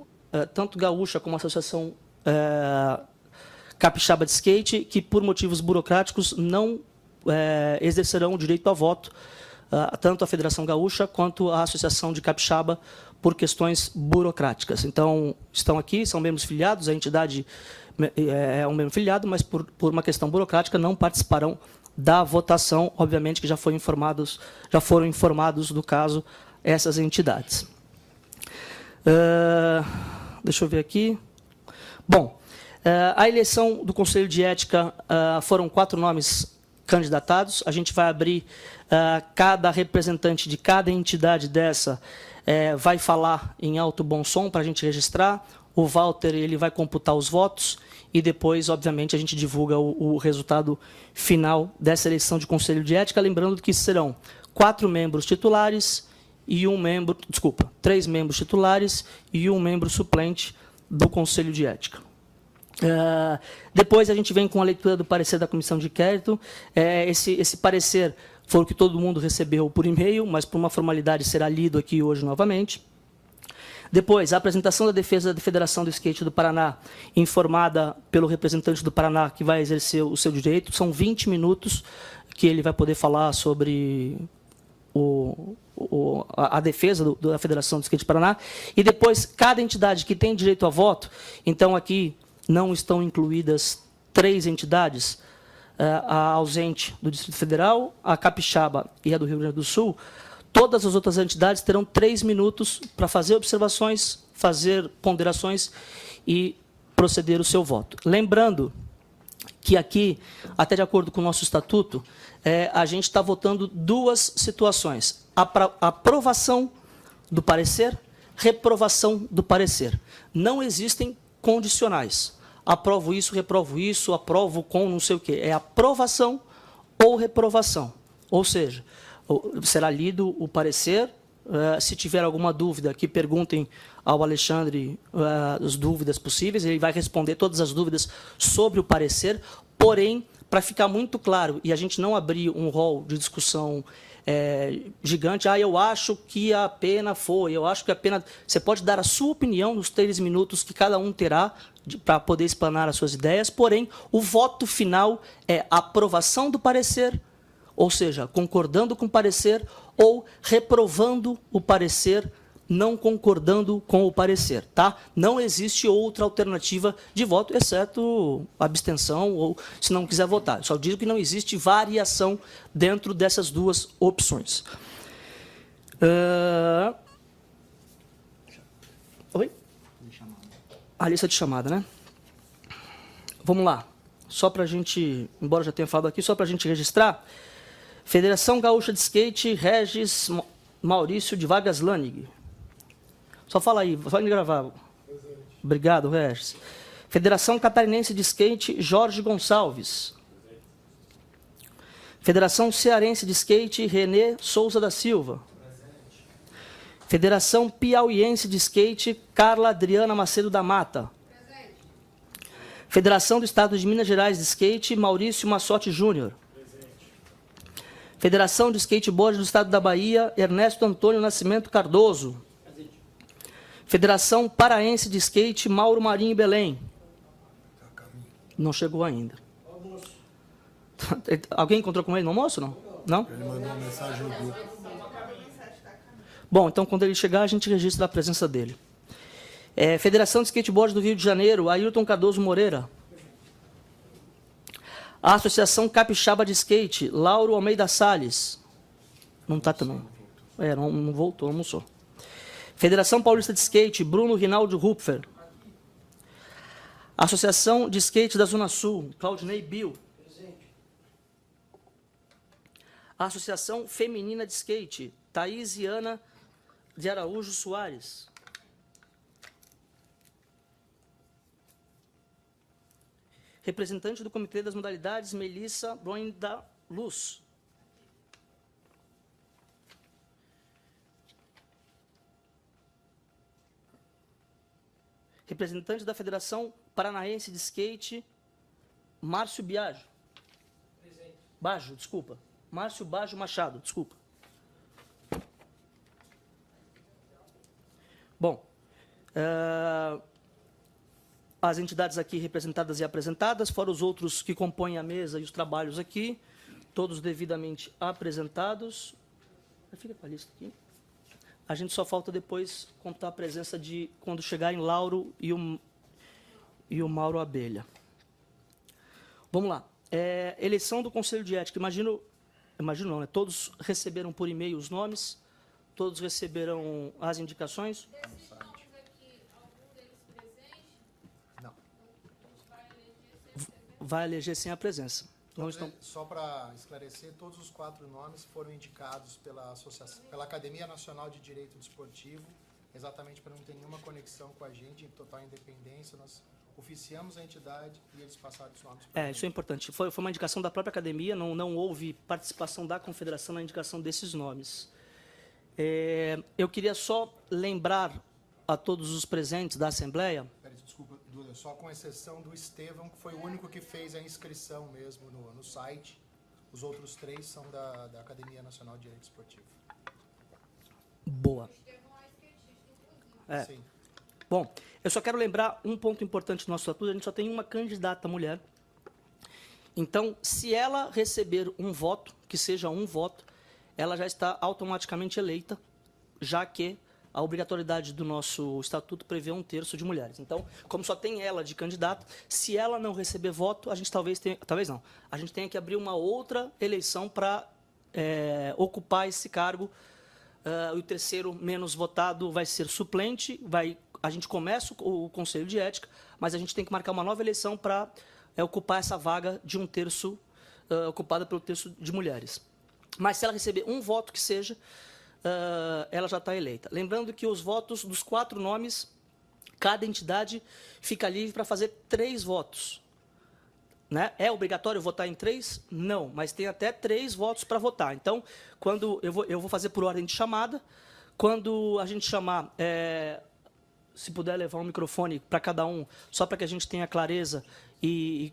tanto gaúcha como a Associação Capixaba de Skate, que, por motivos burocráticos, não exercerão o direito a voto, tanto a Federação Gaúcha quanto a Associação de Capixaba, por questões burocráticas. Então, estão aqui, são membros filiados, a entidade é um membro filiado, mas por uma questão burocrática não participarão da votação. Obviamente que já foram informados do caso essas entidades. Deixa eu ver aqui. Bom, a eleição do Conselho de Ética, foram 4 nomes candidatados. A gente vai abrir, cada representante de cada entidade dessa vai falar em alto bom som para a gente registrar. O Walter, ele vai computar os votos e depois, obviamente, a gente divulga o resultado final dessa eleição de Conselho de Ética, lembrando que serão 4 membros titulares e um membro, desculpa, 3 membros titulares e um membro suplente do Conselho de Ética. Depois a gente vem com a leitura do parecer da comissão de inquérito. Esse parecer foi o que todo mundo recebeu por e-mail, mas por uma formalidade será lido aqui hoje novamente. Depois, a apresentação da defesa da Federação do Skate do Paraná, informada pelo representante do Paraná que vai exercer o seu direito. São 20 minutos que ele vai poder falar sobre a defesa da Federação do Skate do Paraná. E depois, cada entidade que tem direito a voto, então aqui não estão incluídas 3 entidades, a ausente do Distrito Federal, a Capixaba e a do Rio Grande do Sul. Todas as outras entidades terão 3 minutos para fazer observações, fazer ponderações e proceder o seu voto. Lembrando que aqui, até de acordo com o nosso estatuto, a gente está votando 2 situações. Aprovação do parecer, reprovação do parecer. Não existem condicionais. Aprovo isso, reprovo isso, aprovo com não sei o quê. É aprovação ou reprovação. Ou seja, será lido o parecer. Se tiver alguma dúvida, que perguntem ao Alexandre as dúvidas possíveis. Ele vai responder todas as dúvidas sobre o parecer. Porém, para ficar muito claro, e a gente não abrir um rol de discussão gigante, eu acho que a pena foi, eu acho que a pena... Você pode dar a sua opinião nos 3 minutos que cada um terá para poder explanar as suas ideias, porém, o voto final é aprovação do parecer, ou seja, concordando com o parecer, ou reprovando o parecer, não concordando com o parecer. Tá? Não existe outra alternativa de voto, exceto abstenção, ou se não quiser votar. Eu só digo que não existe variação dentro dessas 2 opções. Oi? A lista de chamada, né? Vamos lá. Só para a gente, embora já tenha falado aqui, só para a gente registrar. Federação Gaúcha de Skate, Regis Maurício de Vargas Lanig. Só fala aí, vai me gravar. Obrigado, Regis. Federação Catarinense de Skate, Jorge Gonçalves. Federação Cearense de Skate, Renê Souza da Silva. Federação Piauiense de Skate, Carla Adriana Macedo da Mata. Federação do Estado de Minas Gerais de Skate, Maurício Massotti Júnior. Federação de Skateboard do Estado da Bahia, Ernesto Antônio Nascimento Cardoso. Federação Paraense de Skate, Mauro Marinho Belém. Não chegou ainda. Alguém encontrou com ele no almoço, não? Não? Ele mandou uma mensagem no grupo. Bom, então quando ele chegar, a gente registra a presença dele. Federação de Skateboard do Rio de Janeiro, Ailton Cardoso Moreira. A Associação Capixaba de Skate, Lauro Almeida Salles. Não está também. Não voltou, almoçou. Federação Paulista de Skate, Bruno Rinaldo Rupfer. Associação de Skate da Zona Sul, Claudinei Bill. Associação Feminina de Skate, Thaís e Ana de Araújo Soares. Representante do Comitê das Modalidades, Melissa Broin da Luz. Representante da Federação Paranaense de Skate, Márcio Biagio. Baggio, desculpa. Márcio Baggio Machado, desculpa. Bom, as entidades aqui representadas e apresentadas, fora os outros que compõem a mesa e os trabalhos aqui, todos devidamente apresentados. Fica com a lista aqui. A gente só falta depois contar a presença de, quando chegarem Lauro e o Mauro Abelha. Vamos lá. Eleição do Conselho de Ética. Imagino não, né? Todos receberam por e-mail os nomes, todos receberam as indicações. Desses nomes aqui, algum deles presente? Não. Vai eleger sem a presença. Não estão... Só para esclarecer, todos os 4 nomes foram indicados pela Academia Nacional de Direito Desportivo, exatamente para não ter nenhuma conexão com a gente, em total independência. Nós oficiamos a entidade e eles passaram os nomes para a gente. Isso é importante. Foi uma indicação da própria academia, não houve participação da confederação na indicação desses nomes. Eu queria só lembrar a todos os presentes da Assembleia. Peraí, desculpa, Duda, só com exceção do Estevão, que foi o único que fez a inscrição mesmo no site. Os outros 3 são da Academia Nacional de Direito Esportivo. Boa. Sim. Bom, eu só quero lembrar um ponto importante do nosso estatuto: a gente só tem uma candidata mulher. Então, se ela receber um voto, que seja um voto, ela já está automaticamente eleita, já que a obrigatoriedade do nosso estatuto prevê 1/3 de mulheres. Então, como só tem ela de candidata, se ela não receber voto, a gente talvez não, a gente tenha que abrir uma outra eleição para ocupar esse cargo. O terceiro menos votado vai ser suplente, a gente começa o Conselho de Ética, mas a gente tem que marcar uma nova eleição para ocupar essa vaga de 1/3 ocupada pelo 1/3 de mulheres. Mas se ela receber um voto que seja, ela já está eleita. Lembrando que os votos dos 4 nomes, cada entidade fica livre para fazer 3 votos. Né? É obrigatório votar em 3? Não, mas tem até 3 votos para votar. Então, quando eu vou fazer por ordem de chamada, quando a gente chamar, se puder levar um microfone para cada um, só para que a gente tenha clareza e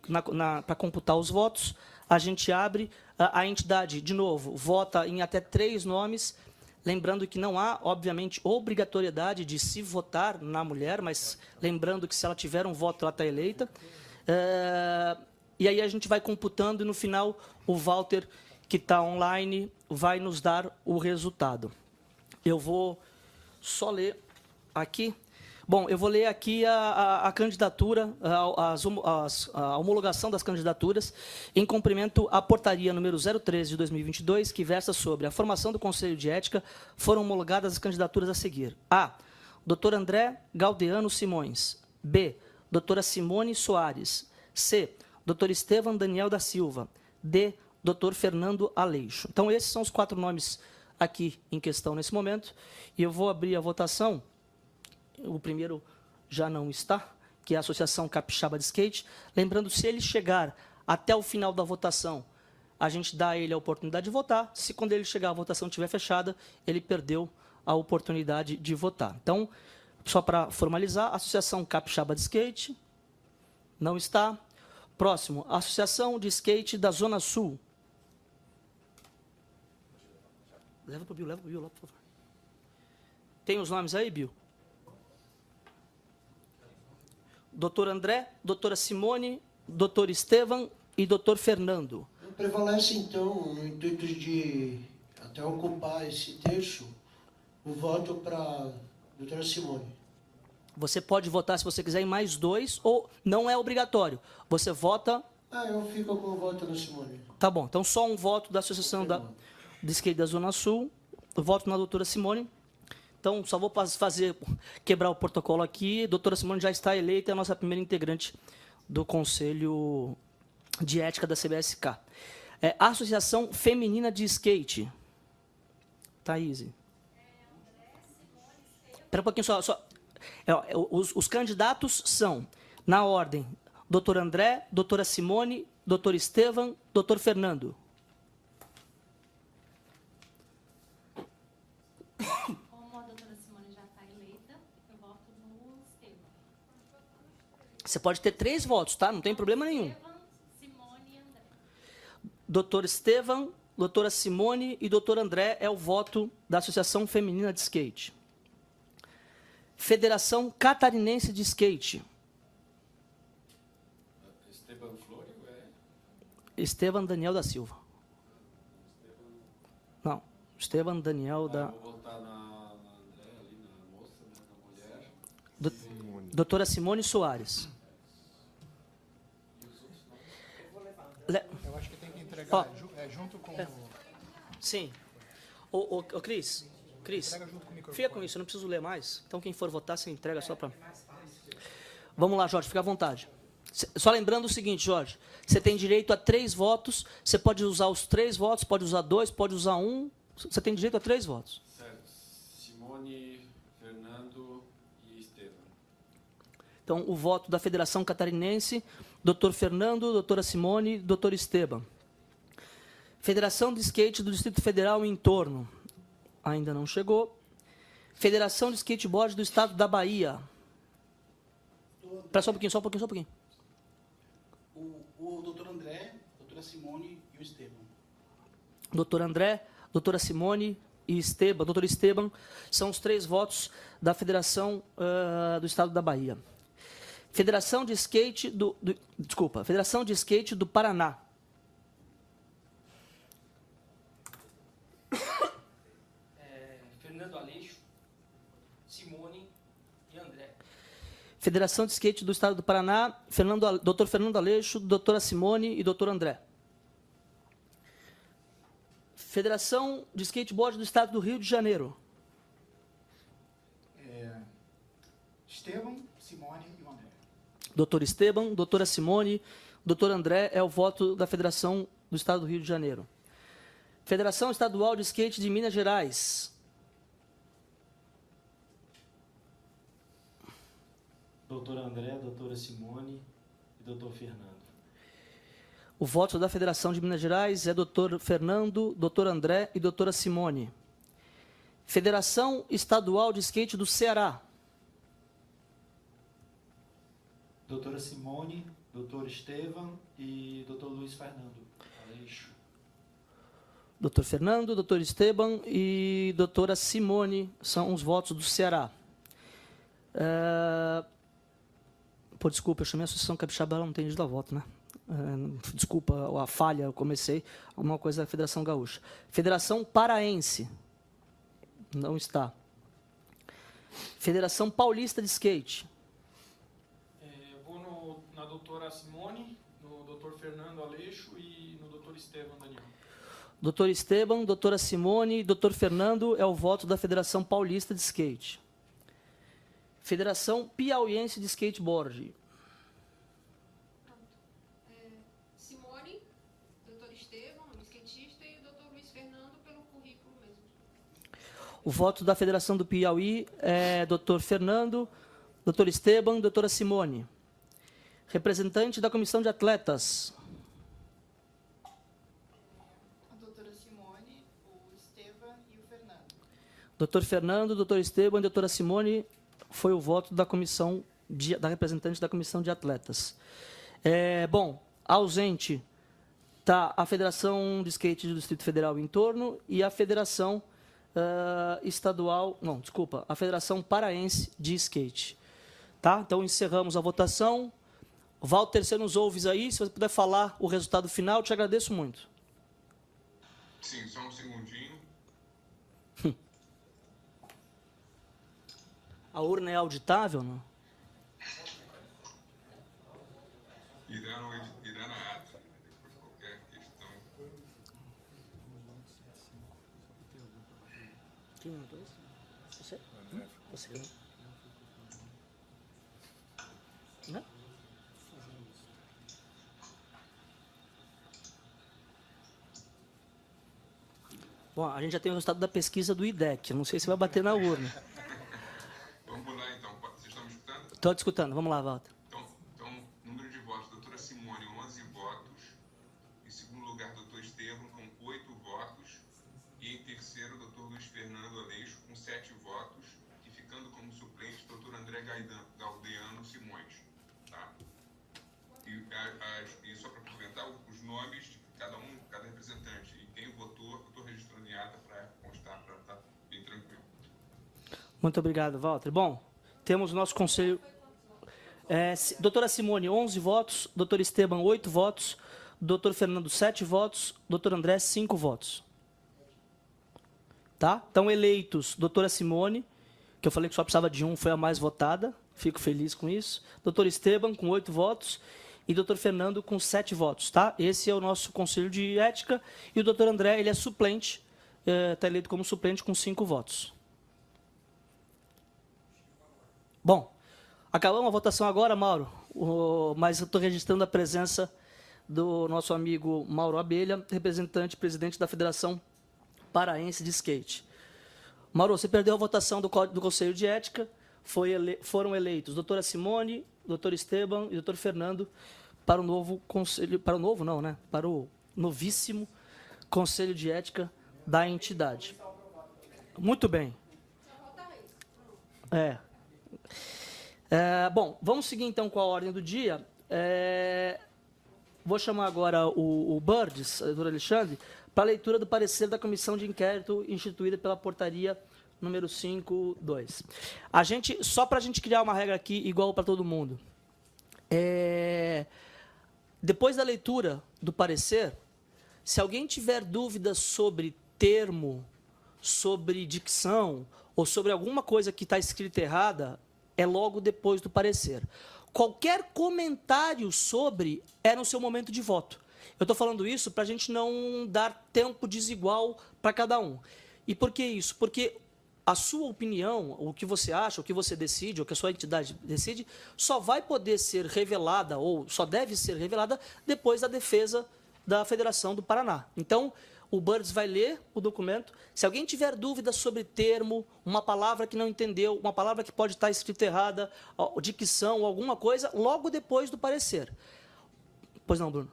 para computar os votos, a gente abre, a entidade, de novo, vota em até 3 nomes, lembrando que não há, obviamente, obrigatoriedade de se votar na mulher, mas lembrando que se ela tiver um voto, ela está eleita. E aí a gente vai computando e, no final, o Walter, que está online, vai nos dar o resultado. Eu vou só ler aqui. Bom, eu vou ler aqui a candidatura, a homologação das candidaturas, em cumprimento à portaria número 013 de 2022, que versa sobre a formação do Conselho de Ética. Foram homologadas as candidaturas a seguir. A. Dr. André Galdeano Simões. B. Doutora Simone Soares. C. Dr. Estevão Daniel da Silva. D. Dr. Fernando Aleixo. Então, esses são os 4 nomes aqui em questão nesse momento. E eu vou abrir a votação. O primeiro já não está, que é a Associação Capixaba de Skate. Lembrando, se ele chegar até o final da votação, a gente dá a ele a oportunidade de votar. Se quando ele chegar a votação estiver fechada, ele perdeu a oportunidade de votar. Então, só para formalizar, Associação Capixaba de Skate não está. Próximo, Associação de Skate da Zona Sul. Leva para o Bill lá, por favor. Tem os nomes aí, Bill? Doutor André, doutora Simone, doutor Estevão e doutor Fernando. Prevalece, então, no intuito de até ocupar esse terço, o voto para a doutora Simone. Você pode votar, se você quiser, em mais 2, ou não é obrigatório. Você vota... Eu fico com o voto da Simone. Tá bom, então só um voto da Associação de Skate da Zona Sul, voto na doutora Simone. Então, só vou quebrar o protocolo aqui. A doutora Simone já está eleita, é a nossa primeira integrante do Conselho de Ética da CBSK. Associação Feminina de Skate. Thaís. Espera um pouquinho só. Os candidatos são, na ordem, doutor André, doutora Simone, doutor Estevão, doutor Fernando. Como a doutora Simone já está eleita, eu voto no Estevão. Você pode ter 3 votos, tá? Não tem problema nenhum. Estevão, Simone e André. Doutor Estevão, doutora Simone e doutor André é o voto da Associação Feminina de Skate. Federação Catarinense de Skate. Esteban Flório Estevão Daniel da Silva. Não, Estevão Daniel da... Vou votar na André, ali na moça, né, na mulher. Doutora Simone Soares. Eu acho que tem que entregar junto com Sim. Cris, entrega junto com o microfone. fica com isso, eu não preciso ler mais. Então, quem for votar, você entrega só para... Vamos lá, Jorge, fica à vontade. Só lembrando o seguinte, Jorge, você tem direito a 3 votos, você pode usar os 3 votos, pode usar 2, pode usar 1, você tem direito a 3 votos. Certo. Simone, Fernando e Estevão. Então, o voto da Federação Catarinense, doutor Fernando, doutora Simone, doutor Estevão. Federação de Skate do Distrito Federal e entorno. Ainda não chegou. Federação de Skateboard do Estado da Bahia. Espera só um pouquinho, só um pouquinho. O doutor André, doutora Simone e o Esteban. Doutor André, doutora Simone e Esteban, doutor Esteban, são os 3 votos da Federação do Estado da Bahia. Federação de Skate Federação de Skate do Paraná. Fernando Aleixo, Simone e André. Federação de Skate do Estado do Paraná, doutor Fernando Aleixo, doutora Simone e doutor André. Federação de Skateboard do Estado do Rio de Janeiro. Esteban, Simone e o André. Doutor Esteban, doutora Simone, doutor André é o voto da Federação do Estado do Rio de Janeiro. Federação Estadual de Skate de Minas Gerais. Doutor André, doutora Simone e doutor Fernando. O voto da Federação de Minas Gerais é doutor Fernando, doutor André e doutora Simone. Federação Estadual de Skate do Ceará. Doutora Simone, doutor Esteban e doutor Luiz Fernando Aleixo. Doutor Fernando, doutor Esteban e doutora Simone são os votos do Ceará. Desculpa, eu chamei a Associação Capixaba, ela não tem direito a voto, né? Desculpa a falha, eu comecei. Alguma coisa da Federação Gaúcha. Federação Paraense. Não está. Federação Paulista de Skate. Vou na doutora Simone, no doutor Fernando Aleixo e no doutor Esteban Daniel. Doutor Esteban, doutora Simone e doutor Fernando é o voto da Federação Paulista de Skate. Federação Piauiense de Skateboard. Simone, doutor Esteban, skatista, e o doutor Luiz Fernando pelo currículo mesmo. O voto da Federação do Piauí é doutor Fernando, doutor Esteban, doutora Simone. Representante da Comissão de Atletas. A doutora Simone, o Esteban e o Fernando. Doutor Fernando, doutor Esteban e doutora Simone foi o voto da comissão da representante da Comissão de Atletas. Ausente está a Federação de Skate do Distrito Federal e entorno e a Federação a Federação Paraense de Skate. Tá? Então, encerramos a votação. Walter, você nos ouves aí? Se você puder falar o resultado final, eu te agradeço muito. Sim, só um segundinho. A urna é auditável, não? Irá na ata, depois qualquer questão. Quem mandou isso? Você? Você não? Não? Bom, a gente já tem o resultado da pesquisa do IDEC. Eu não sei se vai bater na urna. Vamos lá, então. Vocês estão me escutando? Estou te escutando. Vamos lá, Walter. Então, número de votos. Doutora Simone, 11 votos. Em segundo lugar, doutor Esteban, com 8 votos. E em terceiro, doutor Luiz Fernando Aleixo, com 7 votos. E ficando como suplente, doutor André Galdeano Simões. Tá? E só para complementar, os nomes de cada representante. E quem votou, eu estou registrando em ata para constar, para estar bem tranquilo. Muito obrigado, Walter. Bom, temos o nosso conselho. Doutora Simone, 11 votos. Doutor Esteban, 8 votos. Doutor Fernando, 7 votos. Doutor André, 5 votos. Tá? Então, eleitos, doutora Simone, que eu falei que só precisava de um, foi a mais votada. Fico feliz com isso. Doutor Esteban, com 8 votos. E doutor Fernando, com 7 votos. Tá? Esse é o nosso conselho de ética. E o doutor André, ele é suplente. Está eleito como suplente com 5 votos. Bom, acabamos a votação agora, Mauro, mas eu estou registrando a presença do nosso amigo Mauro Abelha, representante, presidente da Federação Paraense de Skate. Mauro, você perdeu a votação do Conselho de Ética, foram eleitos doutora Simone, doutor Esteban e doutor Fernando para o novo conselho, para o novíssimo Conselho de Ética da entidade. Muito bem. Bom, vamos seguir então com a ordem do dia. Vou chamar agora o Birds, o doutor Alexandre, para a leitura do parecer da comissão de inquérito instituída pela portaria número 5.2. Só para a gente criar uma regra aqui igual para todo mundo. Depois da leitura do parecer, se alguém tiver dúvidas sobre termo, sobre dicção ou sobre alguma coisa que está escrita errada, é logo depois do parecer. Qualquer comentário sobre é no seu momento de voto. Eu estou falando isso para a gente não dar tempo desigual para cada um. E por que isso? Porque a sua opinião, o que você acha, o que você decide, o que a sua entidade decide, só vai poder ser revelada, ou só deve ser revelada, depois da defesa da Federação do Paraná. Então, o Birds vai ler o documento. Se alguém tiver dúvidas sobre termo, uma palavra que não entendeu, uma palavra que pode estar escrita errada, dicção, alguma coisa, logo depois do parecer. Pois não, Bruno?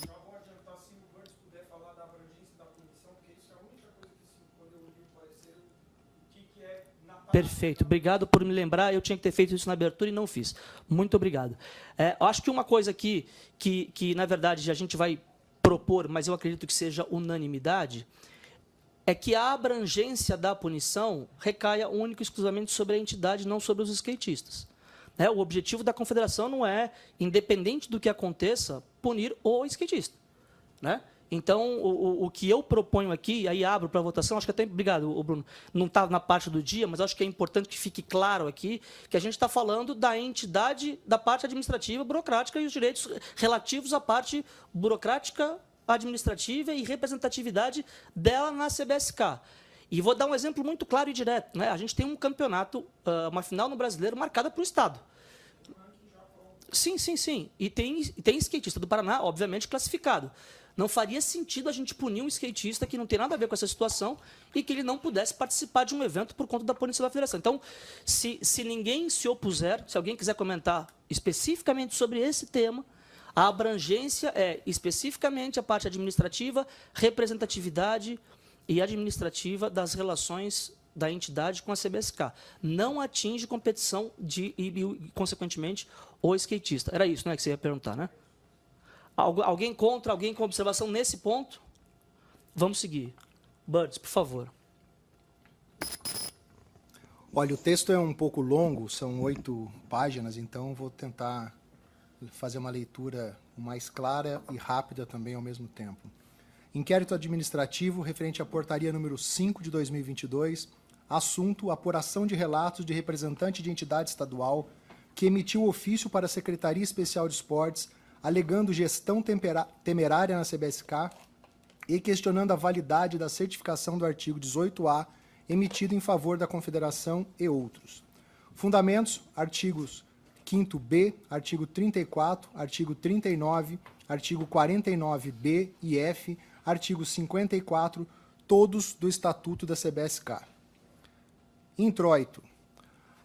Já vou adiantar, se o Birds puder falar da abrangência da punição, porque isso é a única coisa que, quando eu ouvi o parecer, o que é na parte... Perfeito. Obrigado por me lembrar. Eu tinha que ter feito isso na abertura e não fiz. Muito obrigado. Acho que uma coisa aqui que, na verdade, a gente vai propor, mas eu acredito que seja unanimidade, é que a abrangência da punição recaia única e exclusivamente sobre a entidade, não sobre os skatistas. O objetivo da confederação não é, independente do que aconteça, punir o skatista. Então, o que eu proponho aqui, aí abro para votação, acho que até, obrigado, Bruno, não está na parte do dia, mas acho que é importante que fique claro aqui que a gente está falando da entidade, da parte administrativa, burocrática e os direitos relativos à parte burocrática, administrativa e representatividade dela na CBSK. E vou dar um exemplo muito claro e direto. A gente tem um campeonato, uma final no Brasileiro marcada por Estado. Sim, sim, sim. E tem skatista do Paraná, obviamente, classificado. Não faria sentido a gente punir um skatista que não tem nada a ver com essa situação e que ele não pudesse participar de um evento por conta da punição da federação. Então, se ninguém se opuser, se alguém quiser comentar especificamente sobre esse tema, a abrangência é especificamente a parte administrativa, representatividade e administrativa das relações da entidade com a CBSK. Não atinge competição e, consequentemente, o skatista. Era isso, que você ia perguntar, né? Alguém contra, alguém com observação nesse ponto? Vamos seguir. Birds, por favor. Olha, o texto é um pouco longo, são 8 páginas, então vou tentar fazer uma leitura mais clara e rápida também ao mesmo tempo. Inquérito administrativo referente à portaria número 5 de 2022, assunto apuração de relatos de representante de entidade estadual que emitiu ofício para a Secretaria Especial de Esportes alegando gestão temerária na CBSK e questionando a validade da certificação do artigo 18A emitido em favor da Confederação e outros. Fundamentos, artigos 5º-B, artigo 34, artigo 39, artigo 49B e F, artigo 54, todos do Estatuto da CBSK. Introito.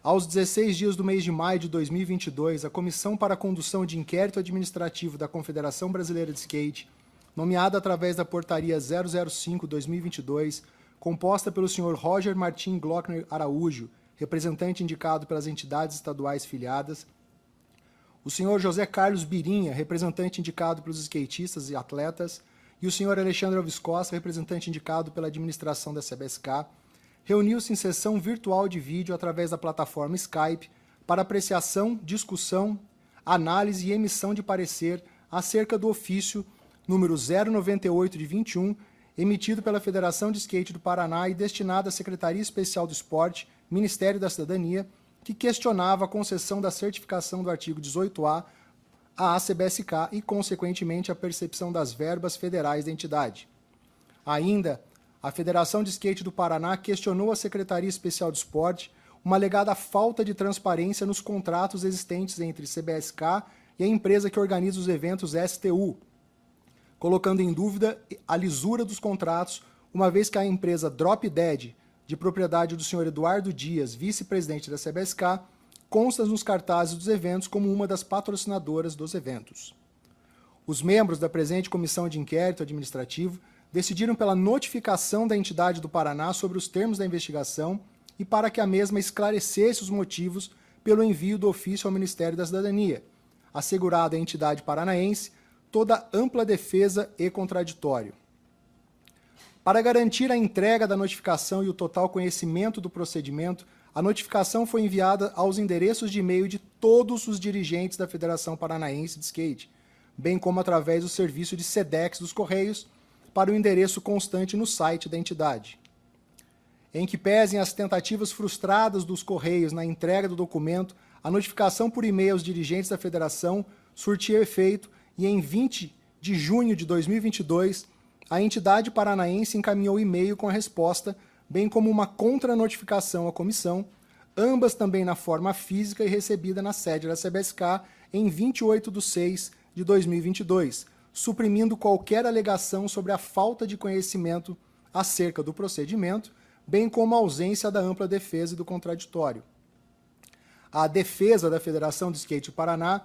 Aos 16 dias do mês de maio de 2022, a Comissão para a Condução de Inquérito Administrativo da Confederação Brasileira de Skate, nomeada através da Portaria 005/2022, composta pelo Sr. Roger Martim Glockner Araújo, representante indicado pelas entidades estaduais filiadas, o Sr. José Carlos Birinha, representante indicado pelos skatistas e atletas, e o Sr. Alexandre Alves Costa, representante indicado pela administração da CBSK, reuniu-se em sessão virtual de vídeo através da plataforma Skype para apreciação, discussão, análise e emissão de parecer acerca do ofício número 098 de 21, emitido pela Federação de Skate do Paraná e destinado à Secretaria Especial do Esporte, Ministério da Cidadania, que questionava a concessão da certificação do artigo 18A à CBSK e, consequentemente, a percepção das verbas federais da entidade. Ainda, a Federação de Skate do Paraná questionou a Secretaria Especial de Esporte uma alegada falta de transparência nos contratos existentes entre CBSK e a empresa que organiza os eventos STU, colocando em dúvida a lisura dos contratos, uma vez que a empresa Drop Dead, de propriedade do Sr. Eduardo Dias, vice-presidente da CBSK, consta nos cartazes dos eventos como uma das patrocinadoras dos eventos. Os membros da presente Comissão de Inquérito Administrativo decidiram pela notificação da entidade do Paraná sobre os termos da investigação e para que a mesma esclarecesse os motivos pelo envio do ofício ao Ministério da Cidadania, assegurada à entidade paranaense toda ampla defesa e contraditório. Para garantir a entrega da notificação e o total conhecimento do procedimento, a notificação foi enviada aos endereços de e-mail de todos os dirigentes da Federação Paranaense de Skate, bem como através do serviço de SEDEX dos Correios, para o endereço constante no site da entidade. Em que pesem as tentativas frustradas dos Correios na entrega do documento, a notificação por e-mail aos dirigentes da Federação surtiu efeito e em 20 de junho de 2022, a entidade paranaense encaminhou e-mail com a resposta, bem como uma contranotificação à comissão, ambas também na forma física e recebida na sede da CBSK em 28/6 de 2022, suprimindo qualquer alegação sobre a falta de conhecimento acerca do procedimento, bem como a ausência da ampla defesa e do contraditório. A defesa da Federação de Skate Paraná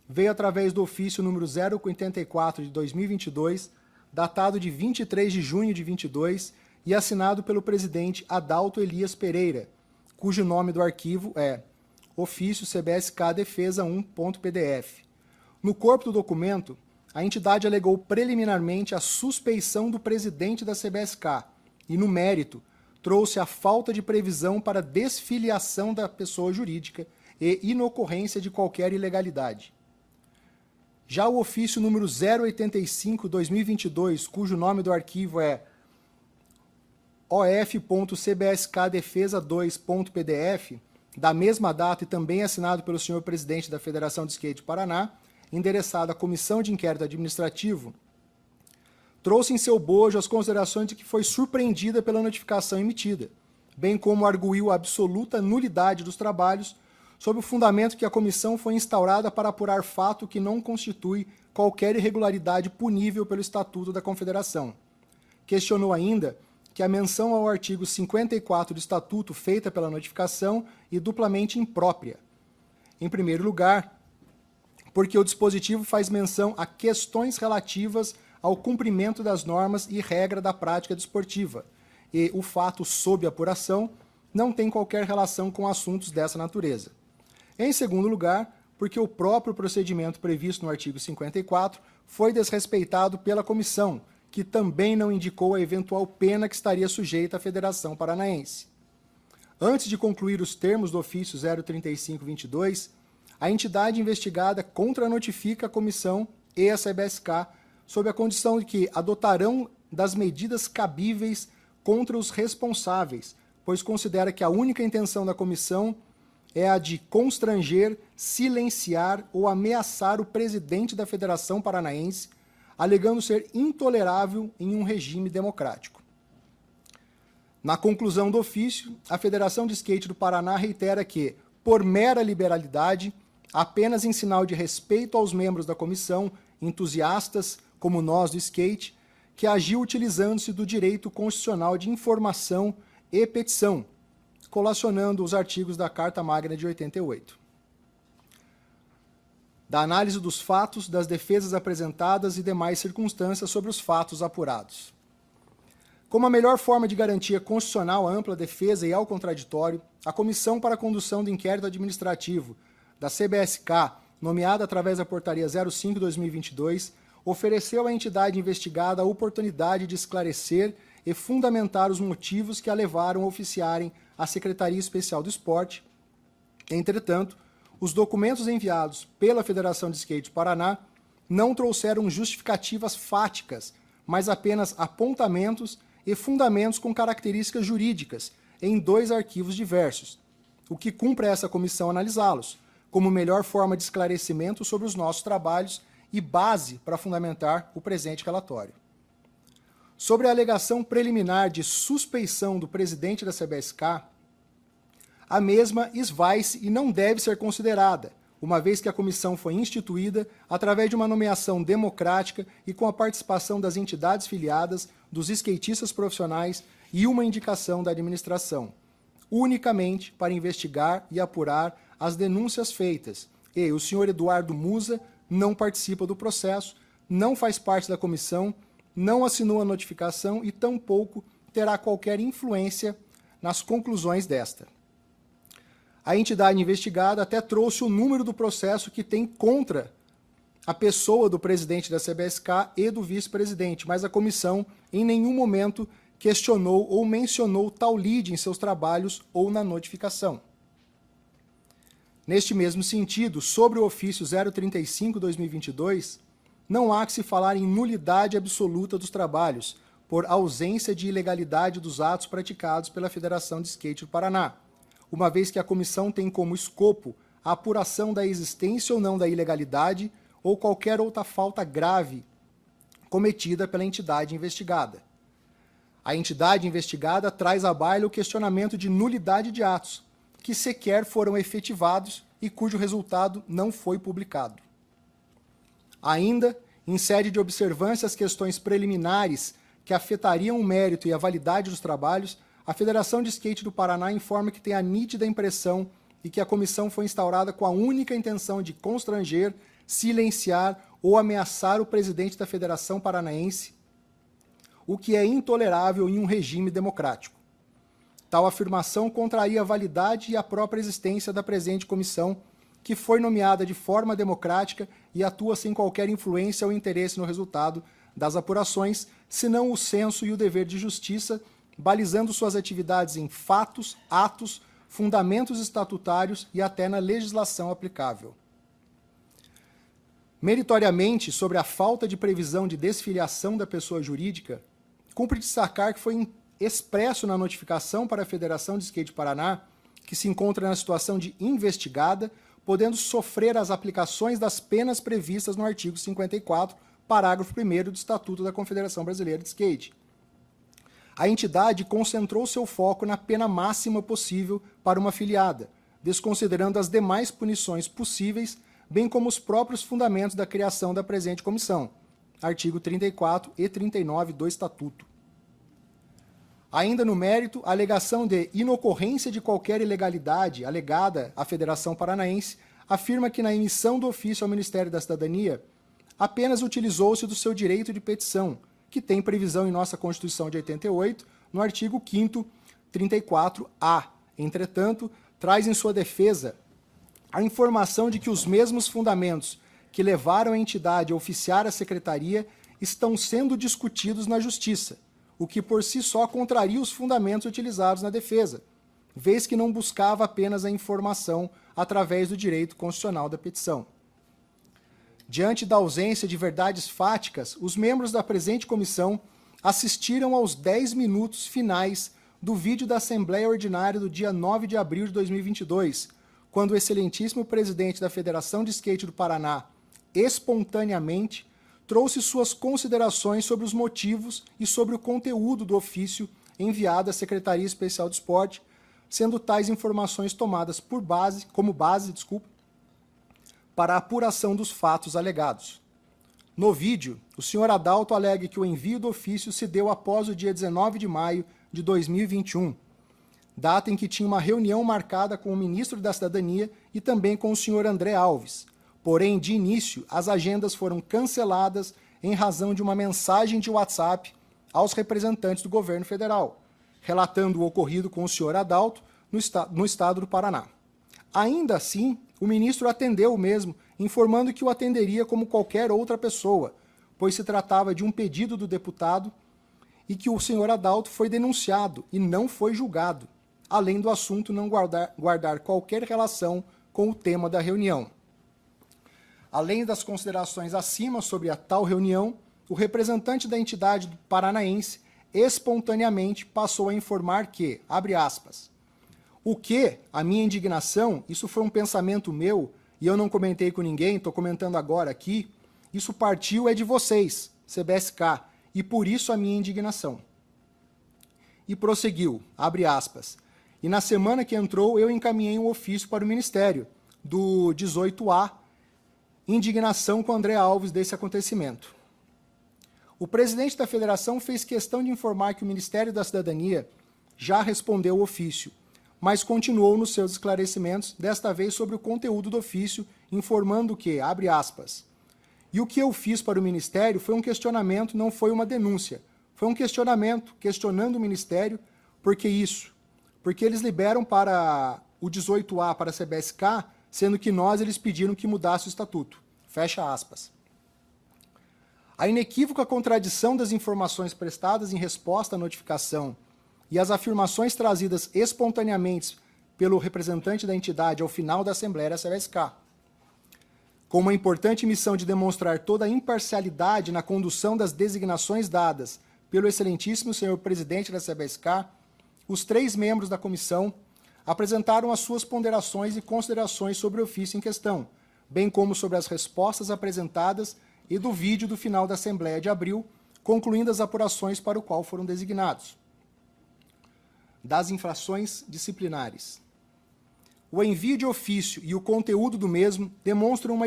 veio através do ofício número 084 de 2022, datado de 23 de junho de 22 e assinado pelo presidente Adalto Elias Pereira, cujo nome do arquivo é Ofício CBSK Defesa 1.pdf. No corpo do documento, a entidade alegou preliminarmente a suspeição do presidente da CBSK e, no mérito, trouxe a falta de previsão para desfiliação da pessoa jurídica e inocorrência de qualquer ilegalidade. Já o ofício número 085/2022, cujo nome do arquivo é of.cbskdefesa2.pdf, da mesma data e também assinado pelo senhor presidente da Federação de Skate Paraná, endereçado à Comissão de Inquérito Administrativo, trouxe em seu bojo as considerações de que foi surpreendida pela notificação emitida, bem como arguiu a absoluta nulidade dos trabalhos, sob o fundamento que a comissão foi instaurada para apurar fato que não constitui qualquer irregularidade punível pelo Estatuto da Confederação. Questionou ainda que a menção ao artigo 54 do Estatuto feita pela notificação e duplamente imprópria. Em primeiro lugar, porque o dispositivo faz menção a questões relativas ao cumprimento das normas e regra da prática desportiva, e o fato sob apuração não tem qualquer relação com assuntos dessa natureza. Em segundo lugar, porque o próprio procedimento previsto no artigo 54 foi desrespeitado pela comissão, que também não indicou a eventual pena que estaria sujeita à Federação Paranaense. Antes de concluir os termos do ofício 035/22, a entidade investigada contranotifica a comissão e a CBSK sob a condição de que adotarão das medidas cabíveis contra os responsáveis, pois considera que a única intenção da comissão é a de constranger, silenciar ou ameaçar o presidente da Federação Paranaense, alegando ser intolerável em um regime democrático. Na conclusão do ofício, a Federação de Skate do Paraná reitera que, por mera liberalidade, apenas em sinal de respeito aos membros da comissão, entusiastas como nós do skate, que agiu utilizando-se do direito constitucional de informação e petição, colacionando os artigos da Carta Magna de 88. Da análise dos fatos, das defesas apresentadas e demais circunstâncias sobre os fatos apurados. Como a melhor forma de garantia constitucional à ampla defesa e ao contraditório, a Comissão para a Condução do Inquérito Administrativo da CBSK, nomeada através da Portaria 05/2022, ofereceu à entidade investigada a oportunidade de esclarecer e fundamentar os motivos que a levaram a oficiarem à Secretaria Especial do Esporte. Entretanto, os documentos enviados pela Federação de Skate Paraná não trouxeram justificativas fáticas, mas apenas apontamentos e fundamentos com características jurídicas em 2 arquivos diversos, o que cumpre a essa comissão analisá-los, como melhor forma de esclarecimento sobre os nossos trabalhos e base para fundamentar o presente relatório. Sobre a alegação preliminar de suspeição do presidente da CBSK, a mesma esvai-se e não deve ser considerada, uma vez que a comissão foi instituída através de uma nomeação democrática e com a participação das entidades filiadas, dos skatistas profissionais e uma indicação da administração, unicamente para investigar e apurar as denúncias feitas, e o senhor Eduardo Musa não participa do processo, não faz parte da comissão não assinou a notificação e tampouco terá qualquer influência nas conclusões desta. A entidade investigada até trouxe o número do processo que tem contra a pessoa do presidente da CBSK e do vice-presidente, mas a comissão em nenhum momento questionou ou mencionou tal lide em seus trabalhos ou na notificação. Neste mesmo sentido, sobre o ofício 035/2022, não há que se falar em nulidade absoluta dos trabalhos, por ausência de ilegalidade dos atos praticados pela Federação de Skate do Paraná, uma vez que a comissão tem como escopo a apuração da existência ou não da ilegalidade ou qualquer outra falta grave cometida pela entidade investigada. A entidade investigada traz à baila o questionamento de nulidade de atos, que sequer foram efetivados e cujo resultado não foi publicado. Ainda, em sede de observância às questões preliminares que afetariam o mérito e a validade dos trabalhos, a Federação de Skate do Paraná informa que tem a nítida impressão e que a comissão foi instaurada com a única intenção de constranger, silenciar ou ameaçar o presidente da Federação Paranaense, o que é intolerável em um regime democrático. Tal afirmação contraria a validade e a própria existência da presente comissão, que foi nomeada de forma democrática e atua sem qualquer influência ou interesse no resultado das apurações, senão o senso e o dever de justiça, balizando suas atividades em fatos, atos, fundamentos estatutários e até na legislação aplicável. Meritoriamente, sobre a falta de previsão de desfiliação da pessoa jurídica, cumpre destacar que foi expresso na notificação para a Federação de Skate Paraná, que se encontra na situação de investigada, podendo sofrer as aplicações das penas previstas no artigo 54, parágrafo 1º do Estatuto da Confederação Brasileira de Skate. A entidade concentrou seu foco na pena máxima possível para uma afiliada, desconsiderando as demais punições possíveis, bem como os próprios fundamentos da criação da presente comissão, artigo 34 e 39 do Estatuto. Ainda no mérito, a alegação de inocorrência de qualquer ilegalidade alegada à Federação Paranaense afirma que na emissão do ofício ao Ministério da Cidadania apenas utilizou-se do seu direito de petição, que tem previsão em nossa Constituição de 88, no artigo 5º 34A. Entretanto, traz em sua defesa a informação de que os mesmos fundamentos que levaram a entidade a oficiar a Secretaria estão sendo discutidos na Justiça, o que por si só contraria os fundamentos utilizados na defesa, vez que não buscava apenas a informação através do direito constitucional da petição. Diante da ausência de verdades fáticas, os membros da presente comissão assistiram aos 10 minutos finais do vídeo da Assembleia Ordinária do dia 9 de abril de 2022, quando o excelentíssimo presidente da Federação de Skate do Paraná, espontaneamente, trouxe suas considerações sobre os motivos e sobre o conteúdo do ofício enviado à Secretaria Especial do Esporte, sendo tais informações tomadas como base para a apuração dos fatos alegados. No vídeo, o senhor Adalto alega que o envio do ofício se deu após o dia 19 de maio de 2021, data em que tinha uma reunião marcada com o ministro da Cidadania e também com o senhor André Alves. Porém, de início, as agendas foram canceladas em razão de uma mensagem de WhatsApp aos representantes do governo federal, relatando o ocorrido com o senhor Adalto no estado do Paraná. Ainda assim, o ministro atendeu o mesmo, informando que o atenderia como qualquer outra pessoa, pois se tratava de um pedido do deputado e que o senhor Adalto foi denunciado e não foi julgado, além do assunto não guardar qualquer relação com o tema da reunião. Além das considerações acima sobre a tal reunião, o representante da entidade paranaense espontaneamente passou a informar que, abre aspas, o que, a minha indignação, isso foi um pensamento meu, e eu não comentei com ninguém, estou comentando agora aqui, isso partiu é de vocês, CBSK, e por isso a minha indignação. E prosseguiu, abre aspas, e na semana que entrou eu encaminhei um ofício para o Ministério, do 18A, indignação com André Alves desse acontecimento. O presidente da federação fez questão de informar que o Ministério da Cidadania já respondeu o ofício, mas continuou nos seus esclarecimentos, desta vez sobre o conteúdo do ofício, informando que, abre aspas, E o que eu fiz para o Ministério foi um questionamento, não foi uma denúncia. Foi um questionamento, questionando o Ministério, por que isso? Porque eles liberam para o 18A, para a CBSK, sendo que eles pediram que mudasse o estatuto. Fecha aspas. A inequívoca contradição das informações prestadas em resposta à notificação e as afirmações trazidas espontaneamente pelo representante da entidade ao final da Assembleia da CBSK, com uma importante missão de demonstrar toda a imparcialidade na condução das designações dadas pelo excelentíssimo senhor presidente da CBSK, os 3 membros da comissão apresentaram as suas ponderações e considerações sobre o ofício em questão, bem como sobre as respostas apresentadas e do vídeo do final da Assembleia de abril, concluindo as apurações para o qual foram designados. Das infrações disciplinares. O envio de ofício e o conteúdo do mesmo demonstram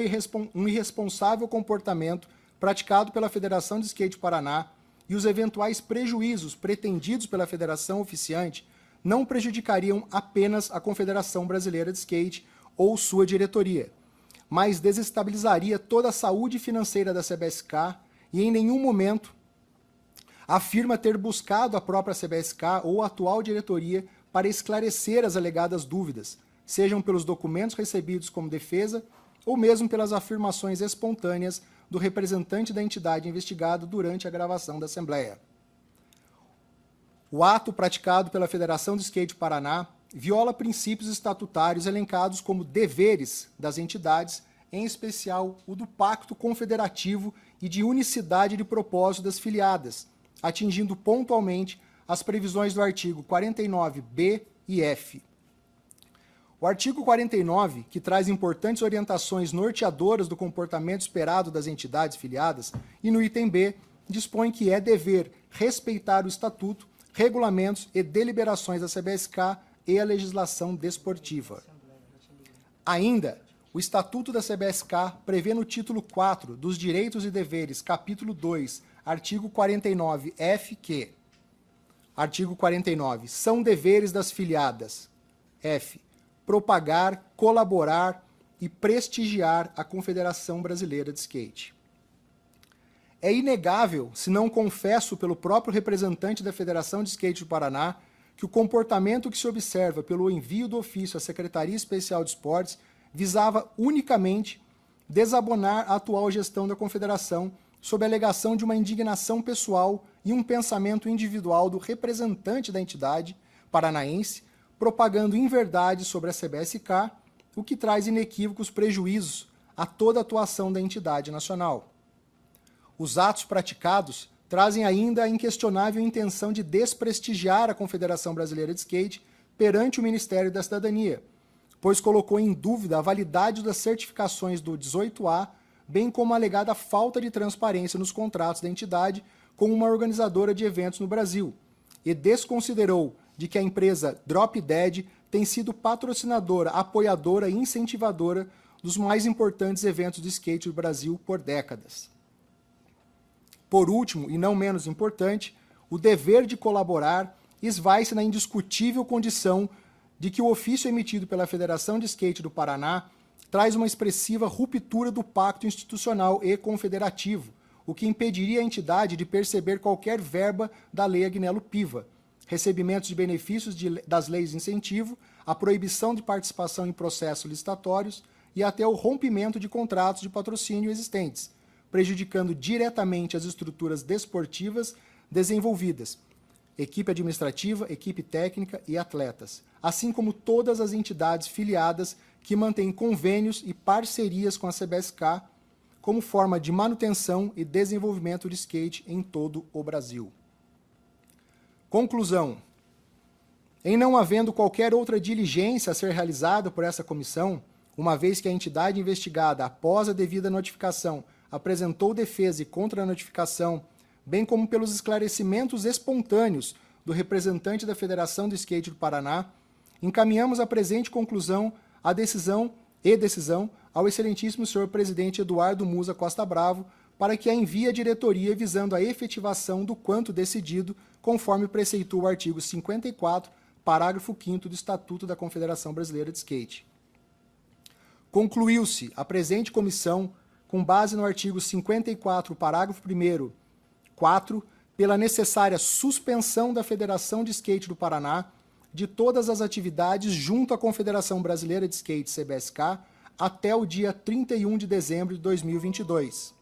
um irresponsável comportamento praticado pela Federação de Skate Paraná e os eventuais prejuízos pretendidos pela Federação Oficiante não prejudicariam apenas a Confederação Brasileira de Skate ou sua diretoria, mas desestabilizaria toda a saúde financeira da CBSK e em nenhum momento afirma ter buscado a própria CBSK ou a atual diretoria para esclarecer as alegadas dúvidas, sejam pelos documentos recebidos como defesa ou mesmo pelas afirmações espontâneas do representante da entidade investigada durante a gravação da Assembleia. O ato praticado pela Federação de Skate Paraná viola princípios estatutários elencados como deveres das entidades, em especial o do Pacto Confederativo e de unicidade de propósito das filiadas, atingindo pontualmente as previsões do artigo 49b e f. O artigo 49, que traz importantes orientações norteadoras do comportamento esperado das entidades filiadas, e no item B, dispõe que é dever respeitar o Estatuto, regulamentos e deliberações da CBSK e a legislação desportiva. Ainda, o Estatuto da CBSK prevê no título 4 dos Direitos e Deveres, capítulo 2, artigo 49F, que: artigo 49. São deveres das filiadas. F. Propagar, colaborar e prestigiar a Confederação Brasileira de Skate. É inegável, se não confesso pelo próprio representante da Federação de Skate do Paraná, que o comportamento que se observa pelo envio do ofício à Secretaria Especial de Esportes visava unicamente desabonar a atual gestão da Confederação sob a alegação de uma indignação pessoal e um pensamento individual do representante da entidade paranaense, propagando inverdades sobre a CBSK, o que traz inequívocos prejuízos a toda a atuação da entidade nacional. Os atos praticados trazem ainda a inquestionável intenção de desprestigiar a Confederação Brasileira de Skate perante o Ministério da Cidadania, pois colocou em dúvida a validade das certificações do 18A, bem como a alegada falta de transparência nos contratos da entidade com uma organizadora de eventos no Brasil, e desconsiderou de que a empresa Drop Dead tem sido patrocinadora, apoiadora e incentivadora dos mais importantes eventos de skate do Brasil por décadas. Por último, e não menos importante, o dever de colaborar esvai-se na indiscutível condição de que o ofício emitido pela Federação de Skate do Paraná traz uma expressiva ruptura do pacto institucional e confederativo, o que impediria a entidade de perceber qualquer verba da Lei Agnello Piva, recebimentos de benefícios das leis de incentivo, a proibição de participação em processos licitatórios e até o rompimento de contratos de patrocínio existentes, prejudicando diretamente as estruturas desportivas desenvolvidas, equipe administrativa, equipe técnica e atletas, assim como todas as entidades filiadas que mantêm convênios e parcerias com a CBSK como forma de manutenção e desenvolvimento de skate em todo o Brasil. Conclusão. Em não havendo qualquer outra diligência a ser realizada por essa comissão, uma vez que a entidade investigada, após a devida notificação, apresentou defesa e contra-notificação, bem como pelos esclarecimentos espontâneos do representante da Federação do Skate do Paraná, encaminhamos a presente conclusão a decisão ao excelentíssimo senhor presidente Eduardo Musa Costa Bravo para que a envie à diretoria visando a efetivação do quanto decidido, conforme preceitua o artigo 54, parágrafo 5º do Estatuto da Confederação Brasileira de Skate. Concluiu-se a presente comissão com base no artigo 54, parágrafo 1º, 4, pela necessária suspensão da Federação de Skate do Paraná de todas as atividades junto à Confederação Brasileira de Skate, CBSK, até o dia 31 de dezembro de 2022.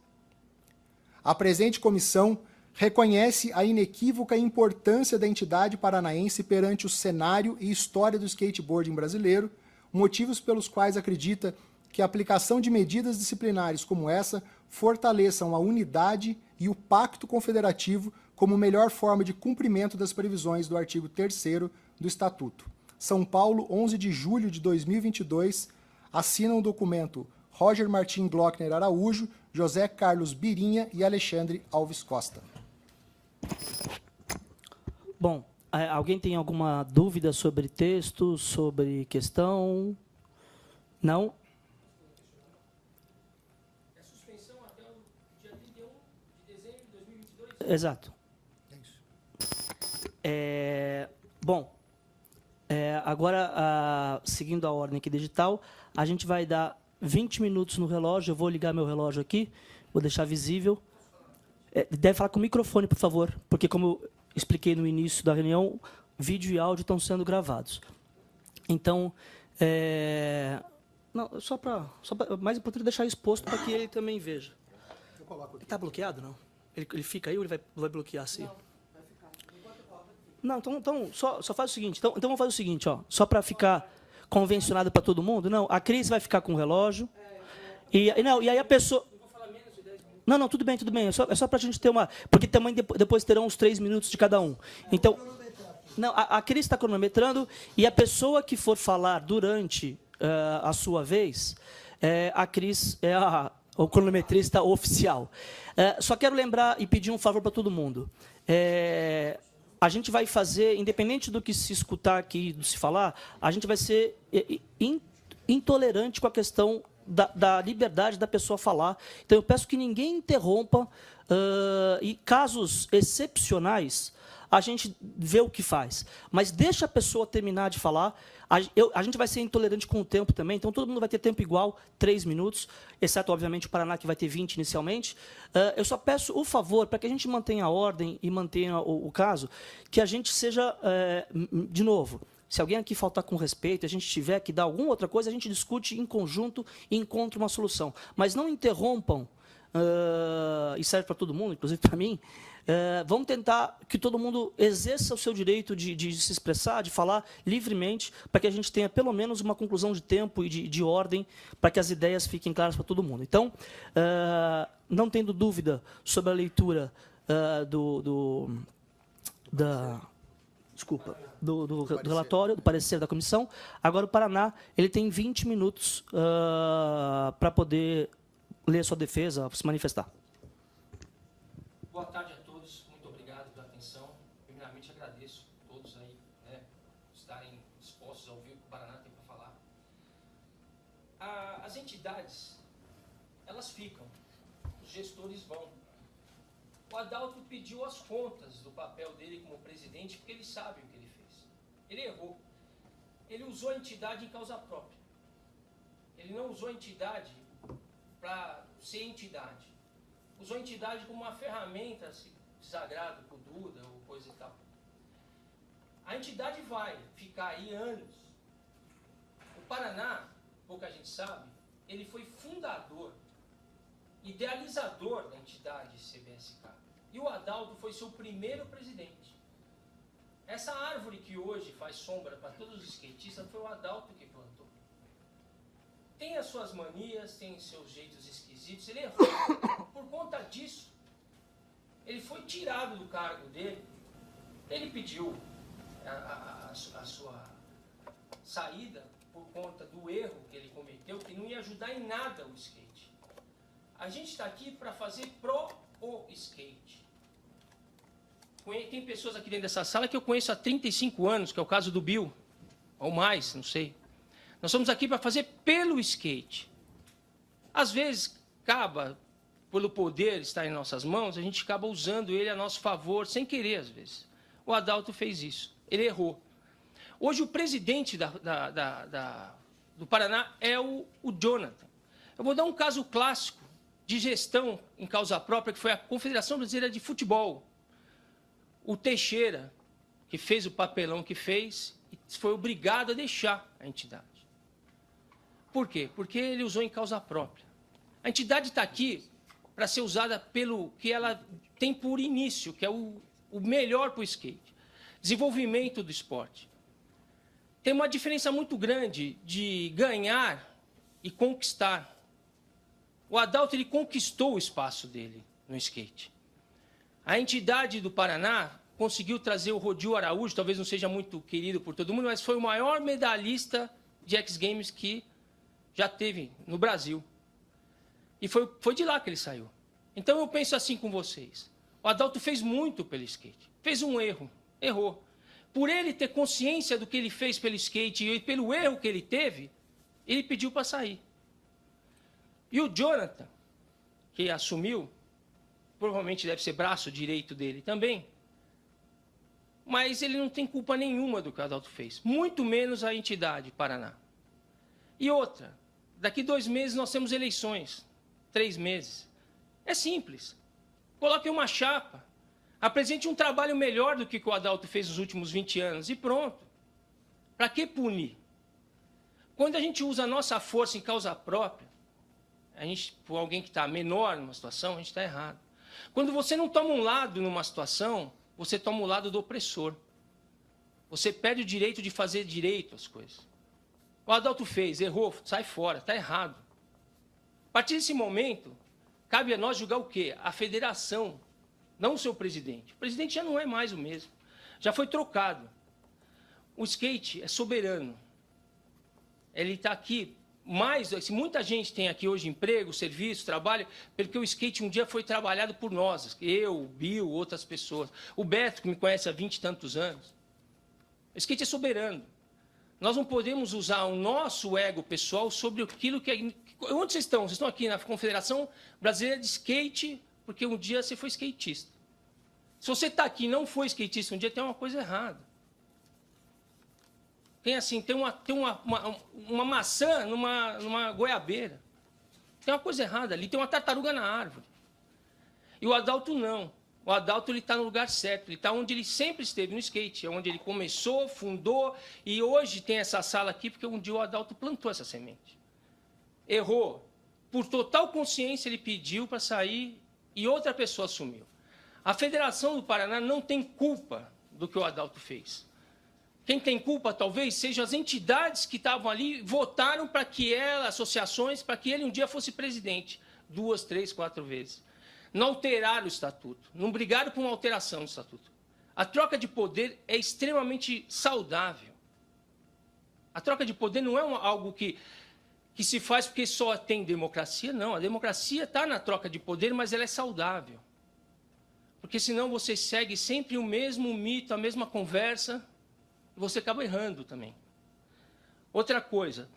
A presente comissão reconhece a inequívoca importância da entidade paranaense perante o cenário e história do skateboarding brasileiro, motivos pelos quais acredita que a aplicação de medidas disciplinares como essa fortaleçam a unidade e o pacto confederativo como melhor forma de cumprimento das previsões do artigo 3º do Estatuto. São Paulo, 11 de julho de 2022, assinam o documento Roger Martim Glockner Araújo, José Carlos Birinha e Alexandre Alves Costa. Bom, alguém tem alguma dúvida sobre texto, sobre questão? Não? É suspensão até o dia 31 de dezembro de 2022? Exato. Bom, agora, seguindo a ordem aqui digital, a gente vai dar 20 minutos no relógio. Eu vou ligar meu relógio aqui, vou deixar visível. Deve falar com o microfone, por favor, porque, como eu expliquei no início da reunião, vídeo e áudio estão sendo gravados. Então, não, só para mais importante deixar exposto para que ele também veja. Está bloqueado, não? Ele fica aí ou ele vai bloquear assim? Não, então só faz o seguinte. Então vamos fazer o seguinte, ó, só para ficar convencionado para todo mundo. Não, a Cris vai ficar com o relógio. E aí a pessoa... Não, tudo bem. É só para a gente ter uma... Porque também depois terão uns 3 minutos de cada um. Então, não, a Cris está cronometrando e a pessoa que for falar durante a sua vez, a Cris é o cronometrista oficial. Só quero lembrar e pedir um favor para todo mundo. A gente vai fazer, independente do que se escutar aqui, do se falar, a gente vai ser intolerante com a questão da liberdade da pessoa falar. Então, eu peço que ninguém interrompa, e casos excepcionais, a gente vê o que faz. Mas deixa a pessoa terminar de falar. A gente vai ser intolerante com o tempo também, então todo mundo vai ter tempo igual, 3 minutos, exceto, obviamente, o Paraná, que vai ter 20 inicialmente. Eu só peço o favor, para que a gente mantenha a ordem e mantenha o caso, que a gente seja, de novo, se alguém aqui faltar com respeito, a gente tiver que dar alguma outra coisa, a gente discute em conjunto e encontra uma solução. Mas não interrompam, e serve para todo mundo, inclusive para mim. Vamos tentar que todo mundo exerça o seu direito de se expressar, de falar livremente, para que a gente tenha pelo menos uma conclusão de tempo e de ordem, para que as ideias fiquem claras para todo mundo. Então, não tendo dúvida sobre a leitura do relatório, do parecer da comissão, agora o Paraná ele tem 20 minutos para poder ler sua defesa, se manifestar. Boa tarde a todos, muito obrigado pela atenção. Primeiramente, agradeço a todos aí, estarem dispostos a ouvir o que o Paraná tem para falar. As entidades, elas ficam, os gestores vão. O Adalto pediu as contas do papel dele como presidente, porque ele sabe o que ele fez. Ele errou. Ele usou a entidade em causa própria. Ele não usou a entidade para ser entidade. Usou a entidade como uma ferramenta, se desagrado com o Duda ou coisa e tal. A entidade vai ficar aí anos. O Paraná, pouca gente sabe, ele foi fundador, idealizador da entidade CBSK. E o Adalto foi seu primeiro presidente. Essa árvore que hoje faz sombra para todos os skatistas foi o Adalto que plantou. Tem as suas manias, tem seus jeitos esquisitos, ele errou. Por conta disso, ele foi tirado do cargo dele. Ele pediu a sua saída por conta do erro que ele cometeu, que não ia ajudar em nada o skate. A gente está aqui para fazer o skate. Tem pessoas aqui dentro dessa sala que eu conheço há 35 anos, que é o caso do Bill, ou mais, não sei. Nós estamos aqui para fazer pelo skate. Às vezes, pelo poder estar em nossas mãos, a gente acaba usando ele a nosso favor, sem querer, às vezes. O Adalto fez isso. Ele errou. Hoje, o presidente do Paraná é o Jonathan. Eu vou dar um caso clássico de gestão em causa própria, que foi a Confederação Brasileira de Futebol. O Teixeira, que fez o papelão que fez, foi obrigado a deixar a entidade. Por quê? Porque ele usou em causa própria. A entidade está aqui para ser usada pelo que ela tem por início, que é o melhor para o skate. Desenvolvimento do esporte. Tem uma diferença muito grande de ganhar e conquistar. O Adalto ele conquistou o espaço dele no skate. A entidade do Paraná conseguiu trazer o Rodil Araújo, talvez não seja muito querido por todo mundo, mas foi o maior medalhista de X Games que já teve no Brasil. E foi de lá que ele saiu. Então eu penso assim com vocês. O Adalto fez muito pelo skate. Fez um erro. Errou. Por ele ter consciência do que ele fez pelo skate e pelo erro que ele teve, ele pediu para sair. E o Jonathan, que assumiu, provavelmente deve ser braço direito dele também, mas ele não tem culpa nenhuma do que o Adalto fez, muito menos a entidade Paraná. E outra, daqui 2 meses nós temos eleições, 3 meses. É simples. Coloque uma chapa, apresente um trabalho melhor do que o Adalto fez nos últimos 20 anos e pronto. Para que punir? Quando a gente usa a nossa força em causa própria, por alguém que está menor numa situação, a gente está errado. Quando você não toma um lado numa situação, você toma o lado do opressor. Você perde o direito de fazer direito as coisas. O Adalto fez, errou, sai fora, está errado. A partir desse momento, cabe a nós julgar o quê? A federação, não o seu presidente. O presidente já não é mais o mesmo. Já foi trocado. O skate é soberano. Ele está aqui. Mas muita gente tem aqui hoje emprego, serviço, trabalho, porque o skate um dia foi trabalhado por nós, eu, o Bill, outras pessoas. O Beto, que me conhece há 20 e tantos anos. O skate é soberano. Nós não podemos usar o nosso ego pessoal sobre aquilo que é... Onde vocês estão? Vocês estão aqui na Confederação Brasileira de Skate, porque um dia você foi skatista. Se você está aqui e não foi skatista um dia, tem uma coisa errada. Tem assim, tem uma maçã numa goiabeira. Tem uma coisa errada ali, tem uma tartaruga na árvore. E o Adalto não. O Adalto está no lugar certo, ele está onde ele sempre esteve, no skate. É onde ele começou, fundou, e hoje tem essa sala aqui, porque um dia o Adalto plantou essa semente. Errou. Por total consciência, ele pediu para sair e outra pessoa assumiu. A Federação do Paraná não tem culpa do que o Adalto fez. Quem tem culpa, talvez, sejam as entidades que estavam ali, votaram para que associações, para que ele um dia fosse presidente. 2, 3, 4 vezes. Não alteraram o estatuto, não brigaram por uma alteração do estatuto. A troca de poder é extremamente saudável. A troca de poder não é algo que se faz porque só tem democracia, não. A democracia está na troca de poder, mas ela é saudável. Porque senão você segue sempre o mesmo mito, a mesma conversa, você acaba errando também. Outra coisa,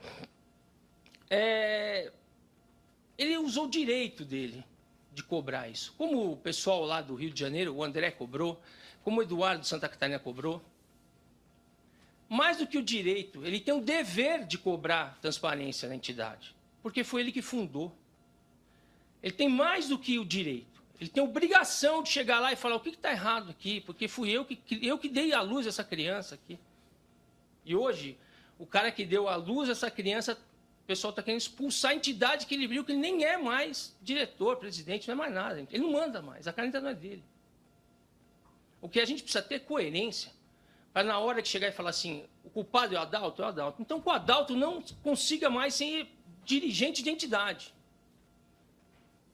ele usou o direito dele de cobrar isso. Como o pessoal lá do Rio de Janeiro, o André cobrou, como o Eduardo de Santa Catarina cobrou. Mais do que o direito, ele tem o dever de cobrar transparência na entidade, porque foi ele que fundou. Ele tem mais do que o direito. Ele tem a obrigação de chegar lá e falar o que está errado aqui, porque fui eu que dei à luz essa criança aqui. E hoje, o cara que deu à luz essa criança, o pessoal está querendo expulsar a entidade que ele viu, que ele nem é mais diretor, presidente, não é mais nada. Ele não manda mais, a caneta não é dele. O que a gente precisa ter é coerência, para na hora de chegar e falar assim, o culpado é o Adalto, é o Adalto. Então, que o Adalto não consiga mais ser dirigente de entidade.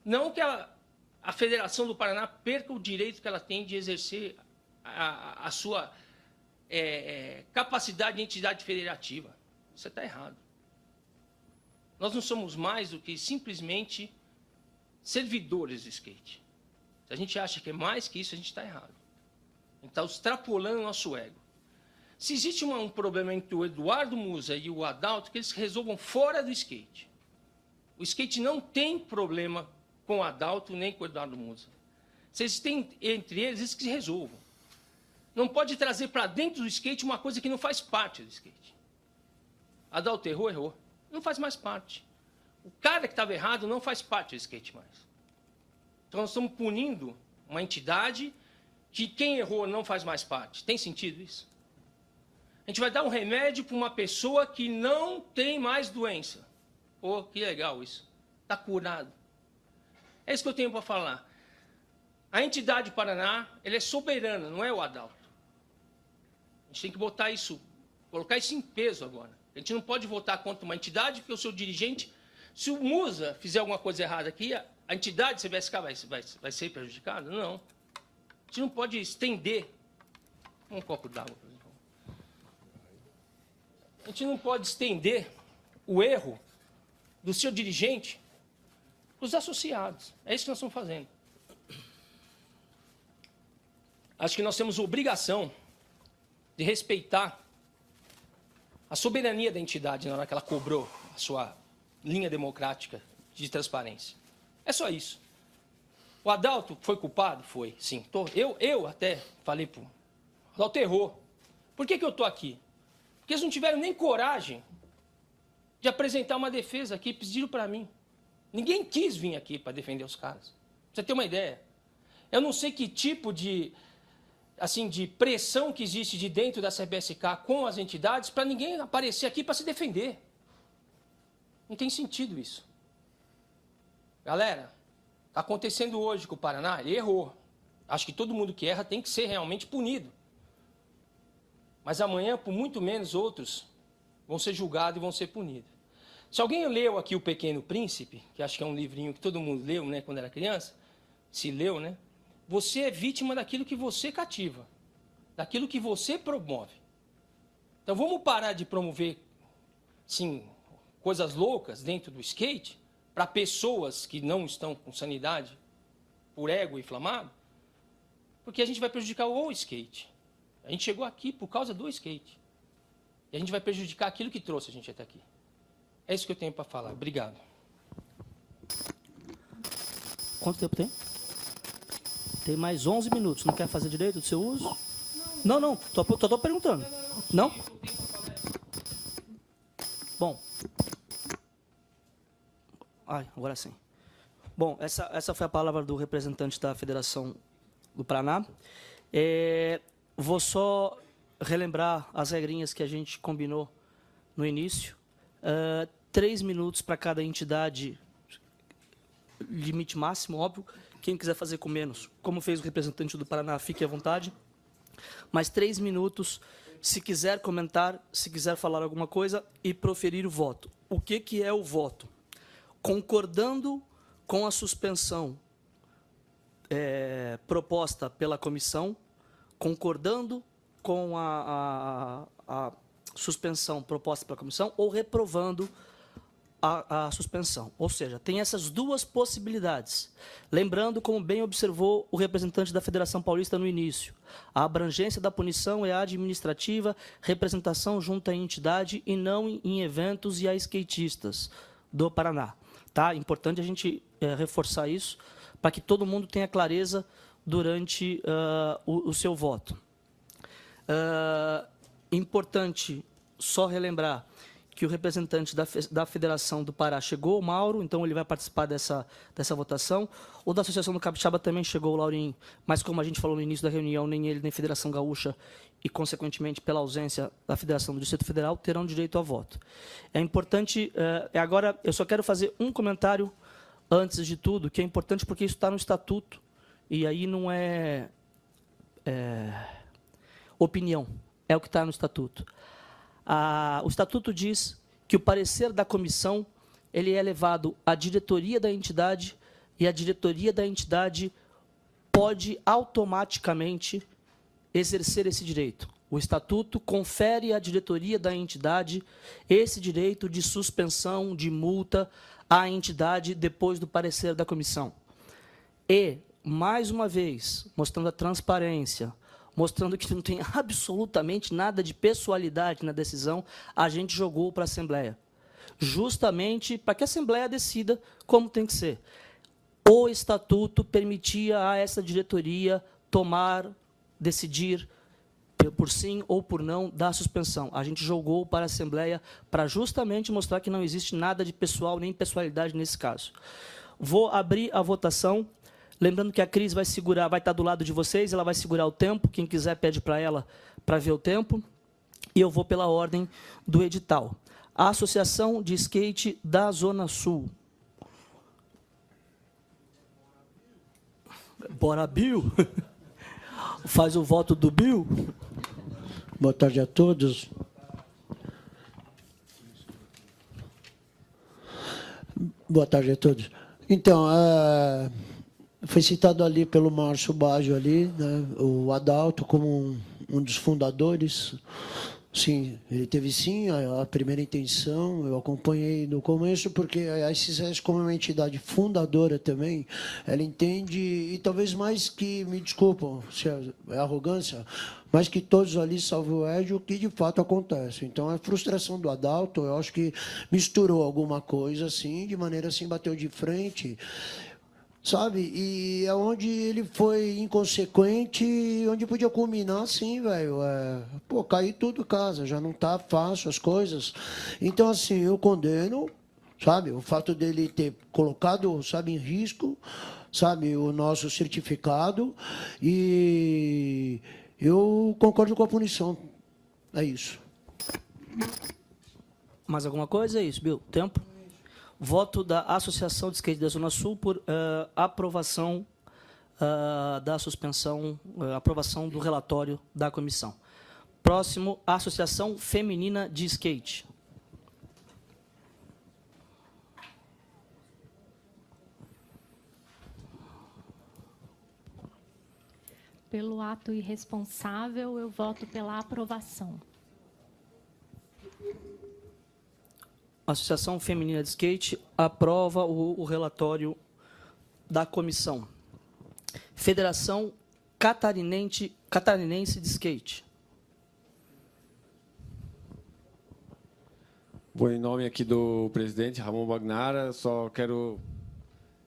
Não que a Federação do Paraná perca o direito que ela tem de exercer a sua capacidade de entidade federativa. Você está errado. Nós não somos mais do que simplesmente servidores do skate. Se a gente acha que é mais que isso, a gente está errado. A gente está extrapolando o nosso ego. Se existe um problema entre o Eduardo Musa e o Adalto, que eles resolvam fora do skate. O skate não tem problema com o Adalto nem com o Eduardo Musa. Se eles têm entre eles que se resolvam. Não pode trazer para dentro do skate uma coisa que não faz parte do skate. Adalto errou, errou. Não faz mais parte. O cara que estava errado não faz parte do skate mais. Então, nós estamos punindo uma entidade que quem errou não faz mais parte. Tem sentido isso? A gente vai dar um remédio para uma pessoa que não tem mais doença. Pô, que legal isso. Está curado. É isso que eu tenho para falar. A entidade Paraná, ela é soberana, não é o Adalto. A gente tem que botar isso, colocar isso em peso agora. A gente não pode votar contra uma entidade, porque o seu dirigente, se o Musa fizer alguma coisa errada aqui, a entidade CBSK vai ser prejudicada? Não. A gente não pode estender um copo d'água, por exemplo. A gente não pode estender o erro do seu dirigente para os associados. É isso que nós estamos fazendo. Acho que nós temos obrigação de respeitar a soberania da entidade na hora que ela cobrou a sua linha democrática de transparência. É só isso. O Adalto foi culpado? Foi, sim. Eu até falei para o Adalto errou. Por que eu estou aqui? Porque eles não tiveram nem coragem de apresentar uma defesa aqui, pediram para mim. Ninguém quis vir aqui para defender os caras. Pra você ter uma ideia. Eu não sei que tipo de pressão que existe de dentro da CBSK com as entidades para ninguém aparecer aqui para se defender. Não tem sentido isso. Galera, está acontecendo hoje com o Paraná, ele errou. Acho que todo mundo que erra tem que ser realmente punido. Mas amanhã, por muito menos, outros vão ser julgados e vão ser punidos. Se alguém leu aqui O Pequeno Príncipe, que acho que é um livrinho que todo mundo leu, né, quando era criança, se leu, né? Você é vítima daquilo que você cativa, daquilo que você promove. Então vamos parar de promover, sim, coisas loucas dentro do skate para pessoas que não estão com sanidade por ego inflamado, porque a gente vai prejudicar o skate. A gente chegou aqui por causa do skate. E a gente vai prejudicar aquilo que trouxe a gente até aqui. É isso que eu tenho para falar. Obrigado. Quanto tempo tem? Tem mais 11 minutos. Não quer fazer direito do seu uso? Não. Tô perguntando. Não? Bom. Agora sim. Bom, essa foi a palavra do representante da Federação do Paraná. Vou só relembrar as regrinhas que a gente combinou no início. 3 minutos para cada entidade, limite máximo, óbvio. Quem quiser fazer com menos, como fez o representante do Paraná, fique à vontade. Mas 3 minutos, se quiser comentar, se quiser falar alguma coisa e proferir o voto. O que é o voto? Concordando com a suspensão proposta pela comissão, concordando com a suspensão proposta pela comissão ou reprovando a suspensão. Ou seja, tem essas duas possibilidades. Lembrando, como bem observou o representante da Federação Paulista no início, a abrangência da punição é administrativa, representação junto à entidade e não em eventos e a skatistas do Paraná. Tá? Importante a gente reforçar isso para que todo mundo tenha clareza durante o seu voto. Importante só relembrar que o representante da Federação do Pará chegou, o Mauro, então ele vai participar dessa votação. O da Associação do Capixaba também chegou, o Laurinho, mas como a gente falou no início da reunião, nem ele, nem a Federação Gaúcha, e, consequentemente, pela ausência da Federação do Distrito Federal, terão direito a voto. É importante, agora, eu só quero fazer um comentário, antes de tudo, que é importante porque isso está no Estatuto, e aí não é opinião, é o que está no Estatuto. O Estatuto diz que o parecer da comissão ele é levado à diretoria da entidade e a diretoria da entidade pode automaticamente exercer esse direito. O Estatuto confere à diretoria da entidade esse direito de suspensão, de multa à entidade depois do parecer da comissão. E, mais uma vez, mostrando a transparência, mostrando que não tem absolutamente nada de pessoalidade na decisão, a gente jogou para a Assembleia. Justamente para que a Assembleia decida como tem que ser. O Estatuto permitia a essa diretoria decidir por sim ou por não da suspensão. A gente jogou para a Assembleia para justamente mostrar que não existe nada de pessoal nem pessoalidade nesse caso. Vou abrir a votação. Lembrando que a Cris vai segurar, vai estar do lado de vocês, ela vai segurar o tempo. Quem quiser pede para ela para ver o tempo. E eu vou pela ordem do edital. A Associação de Skate da Zona Sul. Bora, Bill! Faz o voto do Bill. Boa tarde a todos. Boa tarde a todos. Então, foi citado ali pelo Márcio Baggio, ali, né, o Adalto como um dos fundadores. Sim, ele teve sim a primeira intenção, eu acompanhei no começo, porque a SCS, como uma entidade fundadora também, ela entende, e talvez mais que, me desculpam se é arrogância, mas que todos ali, salvo o Edio, o que de fato acontece. Então, a frustração do Adalto, eu acho que misturou alguma coisa, assim, de maneira assim, bateu de frente, sabe? E é onde ele foi inconsequente, onde podia culminar assim, velho. Pô, cair tudo casa, já não tá fácil as coisas. Então, assim, eu condeno, sabe? O fato dele ter colocado, sabe, em risco, sabe, o nosso certificado. E eu concordo com a punição. É isso. Mais alguma coisa? É isso, Bill. Tempo? Voto da Associação de Skate da Zona Sul por aprovação da suspensão, aprovação do relatório da comissão. Próximo, Associação Feminina de Skate. Pelo ato irresponsável, eu voto pela aprovação. A Associação Feminina de Skate aprova o relatório da comissão. Federação Catarinense de Skate. Bom, em nome aqui do presidente Ramon Bagnara, só quero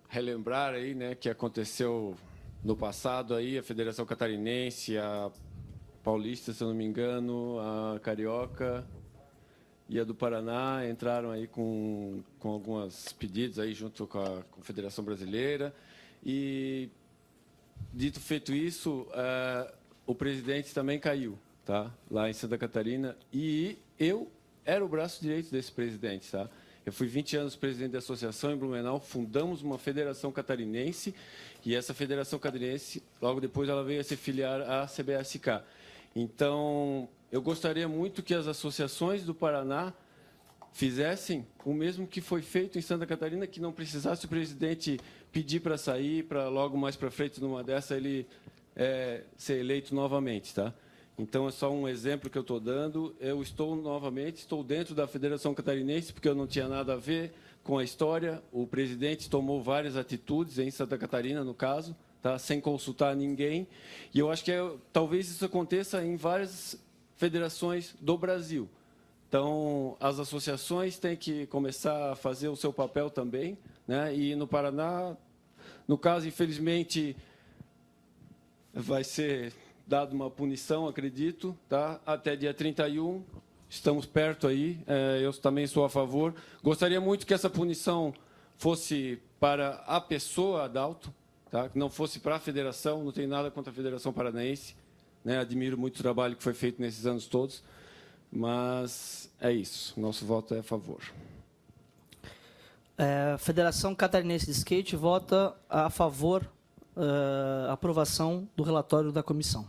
relembrar aí, né, que aconteceu no passado aí, a Federação Catarinense, a Paulista, se eu não me engano, a Carioca e a do Paraná entraram aí com alguns pedidos aí junto com a Confederação Brasileira. E, dito feito isso, o presidente também caiu, tá? Lá em Santa Catarina. E eu era o braço direito desse presidente, tá? Eu fui 20 anos presidente da associação em Blumenau, fundamos uma federação catarinense, e essa federação catarinense, logo depois, ela veio a se filiar à CBSK. Então, eu gostaria muito que as associações do Paraná fizessem o mesmo que foi feito em Santa Catarina, que não precisasse o presidente pedir para sair, para logo mais para frente, numa dessa, ele ser eleito novamente, tá? Então, é só um exemplo que eu estou dando. Eu estou dentro da Federação Catarinense, porque eu não tinha nada a ver com a história. O presidente tomou várias atitudes, em Santa Catarina, no caso, tá? Sem consultar ninguém. E eu acho que talvez isso aconteça em várias federações do Brasil. Então, as associações têm que começar a fazer o seu papel também, né? E no Paraná, no caso, infelizmente, vai ser dado uma punição, acredito, tá? Até dia 31, estamos perto aí, eu também sou a favor. Gostaria muito que essa punição fosse para a pessoa, Adalto, tá? Que não fosse para a federação, não tenho nada contra a Federação Paranaense, né? Admiro muito o trabalho que foi feito nesses anos todos, mas é isso, nosso voto é a favor. Federação Catarinense de Skate vota a favor da aprovação do relatório da comissão.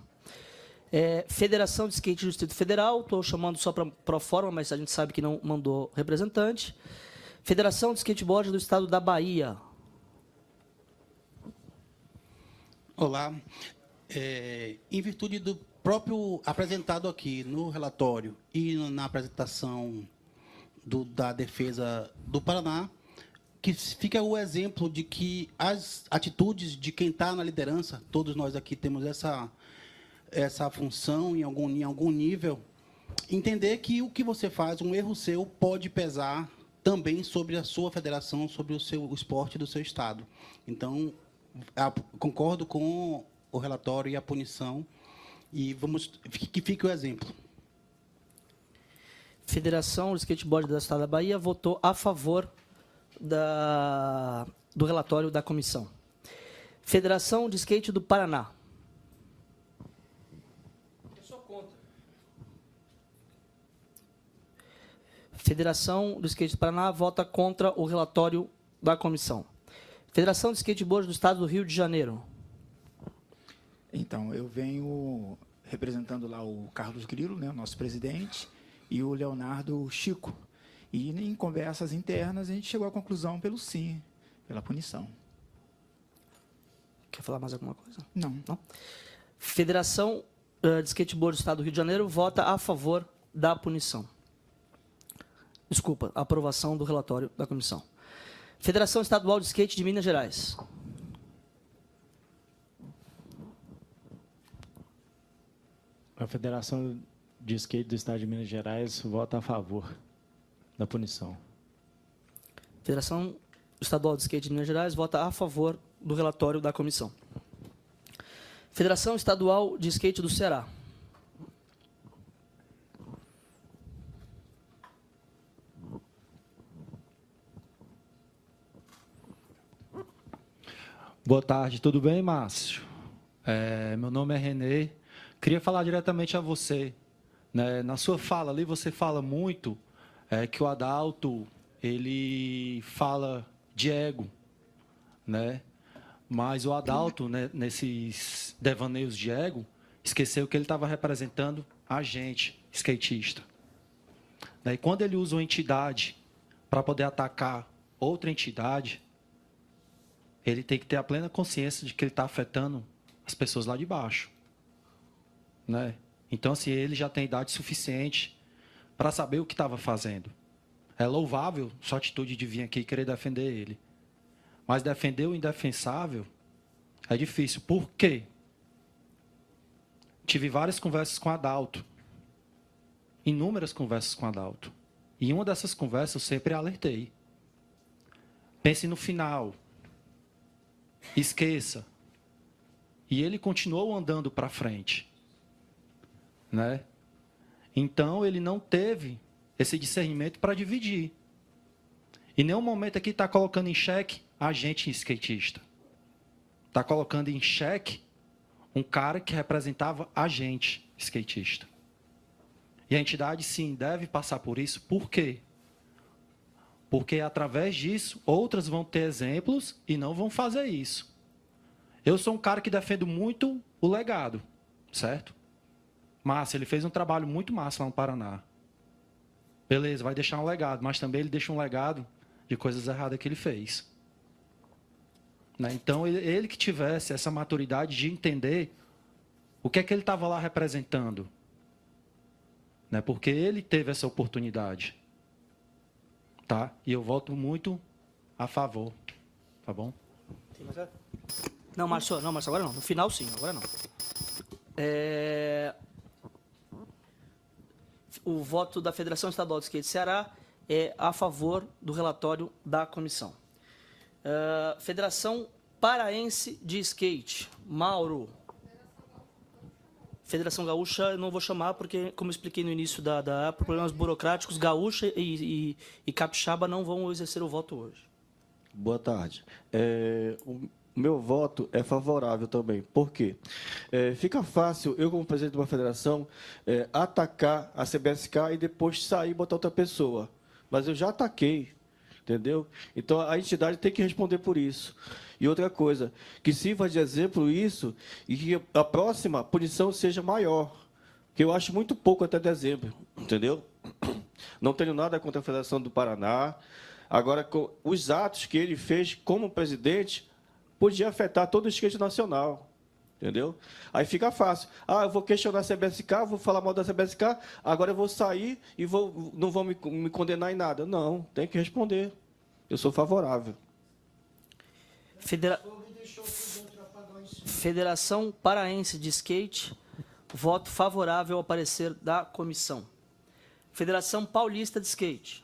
Federação de Skate do Distrito Federal, estou chamando só para pro forma, mas a gente sabe que não mandou representante. Federação de Skateboard do Estado da Bahia. Olá. Em virtude do próprio apresentado aqui no relatório e na apresentação da defesa do Paraná, que fica o exemplo de que as atitudes de quem está na liderança, todos nós aqui temos essa função em algum nível, entender que o que você faz, um erro seu, pode pesar também sobre a sua federação, sobre o esporte do seu estado. Então, concordo com o relatório e a punição E que fique o exemplo. Federação de Skateboard do Estado da Bahia votou a favor do relatório da comissão. Federação de Skate do Paraná. Eu sou contra. Federação do Skate do Paraná vota contra o relatório da comissão. Federação de Skateboard do Estado do Rio de Janeiro. Então, eu venho representando lá o Carlos Grilo, né, o nosso presidente, e o Leonardo Chico. E em conversas internas a gente chegou à conclusão pelo sim, pela punição. Quer falar mais alguma coisa? Não. Federação de Skateboard do Estado do Rio de Janeiro vota a favor da punição. Desculpa, a aprovação do relatório da comissão. Federação Estadual de Skate de Minas Gerais. A Federação de Skate do Estado de Minas Gerais vota a favor da punição. Federação Estadual de Skate de Minas Gerais vota a favor do relatório da comissão. Federação Estadual de Skate do Ceará. Boa tarde, tudo bem, Márcio? Meu nome é Renê. Queria falar diretamente a você. Né? Na sua fala ali, você fala muito que o Adalto ele fala de ego, né? Mas o Adalto, né, nesses devaneios de ego, esqueceu que ele estava representando a gente, skatista. Né? E quando ele usa uma entidade para poder atacar outra entidade, ele tem que ter a plena consciência de que ele está afetando as pessoas lá de baixo. Né? Então, assim, ele já tem idade suficiente para saber o que estava fazendo. É louvável sua atitude de vir aqui e querer defender ele. Mas defender o indefensável é difícil. Por quê? Tive várias conversas com o Adalto. Inúmeras conversas com o Adalto. E em uma dessas conversas eu sempre alertei. Pense no final. Esqueça. E ele continuou andando para frente. Né? Então, ele não teve esse discernimento para dividir. Em nenhum momento aqui está colocando em xeque a gente skatista. Está colocando em xeque um cara que representava a gente skatista. E a entidade, sim, deve passar por isso. Por quê? Porque, através disso, outras vão ter exemplos e não vão fazer isso. Eu sou um cara que defendo muito o legado, certo? Márcio, ele fez um trabalho muito massa lá no Paraná. Beleza, vai deixar um legado, mas também ele deixa um legado de coisas erradas que ele fez. Né? Então, ele que tivesse essa maturidade de entender o que é que ele estava lá representando. Né? Porque ele teve essa oportunidade. Tá? E eu voto muito a favor. Tá bom? Não, Márcio, agora não. No final, sim, agora não. O voto da Federação Estadual de Skate Ceará é a favor do relatório da comissão. Federação Paraense de Skate. Mauro. Federação Gaúcha eu não vou chamar porque, como eu expliquei no início por problemas burocráticos, Gaúcha e Capixaba não vão exercer o voto hoje. Boa tarde. O meu voto é favorável também. Por quê? Fica fácil, eu como presidente de uma federação, atacar a CBSK e depois sair e botar outra pessoa. Mas eu já ataquei, entendeu? Então, a entidade tem que responder por isso. E outra coisa, que sirva de exemplo isso e que a próxima punição seja maior. Que eu acho muito pouco até dezembro, entendeu? Não tenho nada contra a Federação do Paraná. Agora, com os atos que ele fez como presidente, podia afetar todo o skate nacional, entendeu? Aí fica fácil. Eu vou questionar a CBSK, vou falar mal da CBSK, agora eu vou sair e não vão me condenar em nada. Não, tem que responder. Eu sou favorável. Federação Paraense de Skate, voto favorável ao parecer da comissão. Federação Paulista de Skate.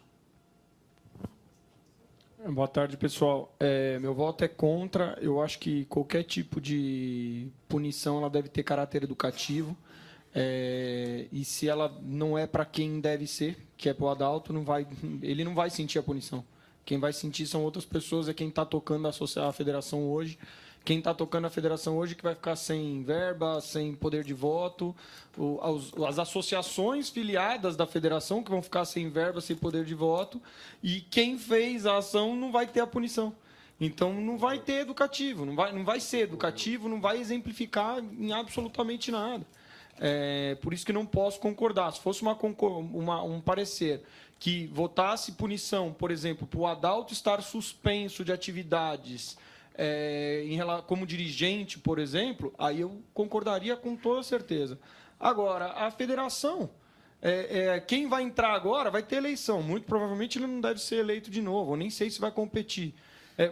Boa tarde, pessoal. Meu voto é contra. Eu acho que qualquer tipo de punição ela deve ter caráter educativo. E se ela não é para quem deve ser, que é para o Adalto, ele não vai sentir a punição. Quem vai sentir são outras pessoas, é quem está tocando a federação hoje. Quem está tocando a federação hoje que vai ficar sem verba, sem poder de voto. As associações filiadas da federação que vão ficar sem verba, sem poder de voto. E quem fez a ação não vai ter a punição. Então, não vai ter educativo, não vai ser educativo, não vai exemplificar em absolutamente nada. Por isso que não posso concordar. Se fosse um parecer que votasse punição, por exemplo, para o Adalto estar suspenso de atividades como dirigente, por exemplo, aí eu concordaria com toda certeza. Agora, a federação, quem vai entrar agora vai ter eleição. Muito provavelmente ele não deve ser eleito de novo, eu nem sei se vai competir.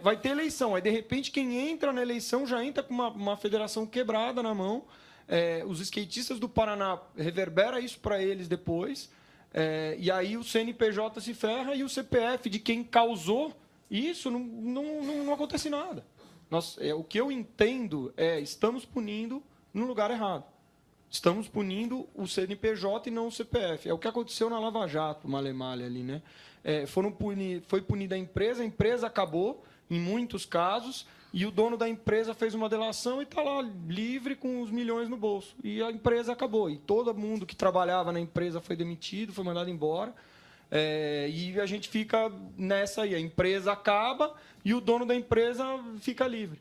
Vai ter eleição, aí de repente quem entra na eleição já entra com uma federação quebrada na mão. Os skatistas do Paraná reverbera isso para eles depois, e aí o CNPJ se ferra e o CPF de quem causou isso não acontece nada. O que eu entendo estamos punindo no lugar errado. Estamos punindo o CNPJ e não o CPF. É o que aconteceu na Lava Jato, male-male ali, né? Foi punida a empresa acabou, em muitos casos, e o dono da empresa fez uma delação e está lá livre com os milhões no bolso. E a empresa acabou. E todo mundo que trabalhava na empresa foi demitido, foi mandado embora. E a gente fica nessa aí. A empresa acaba e o dono da empresa fica livre.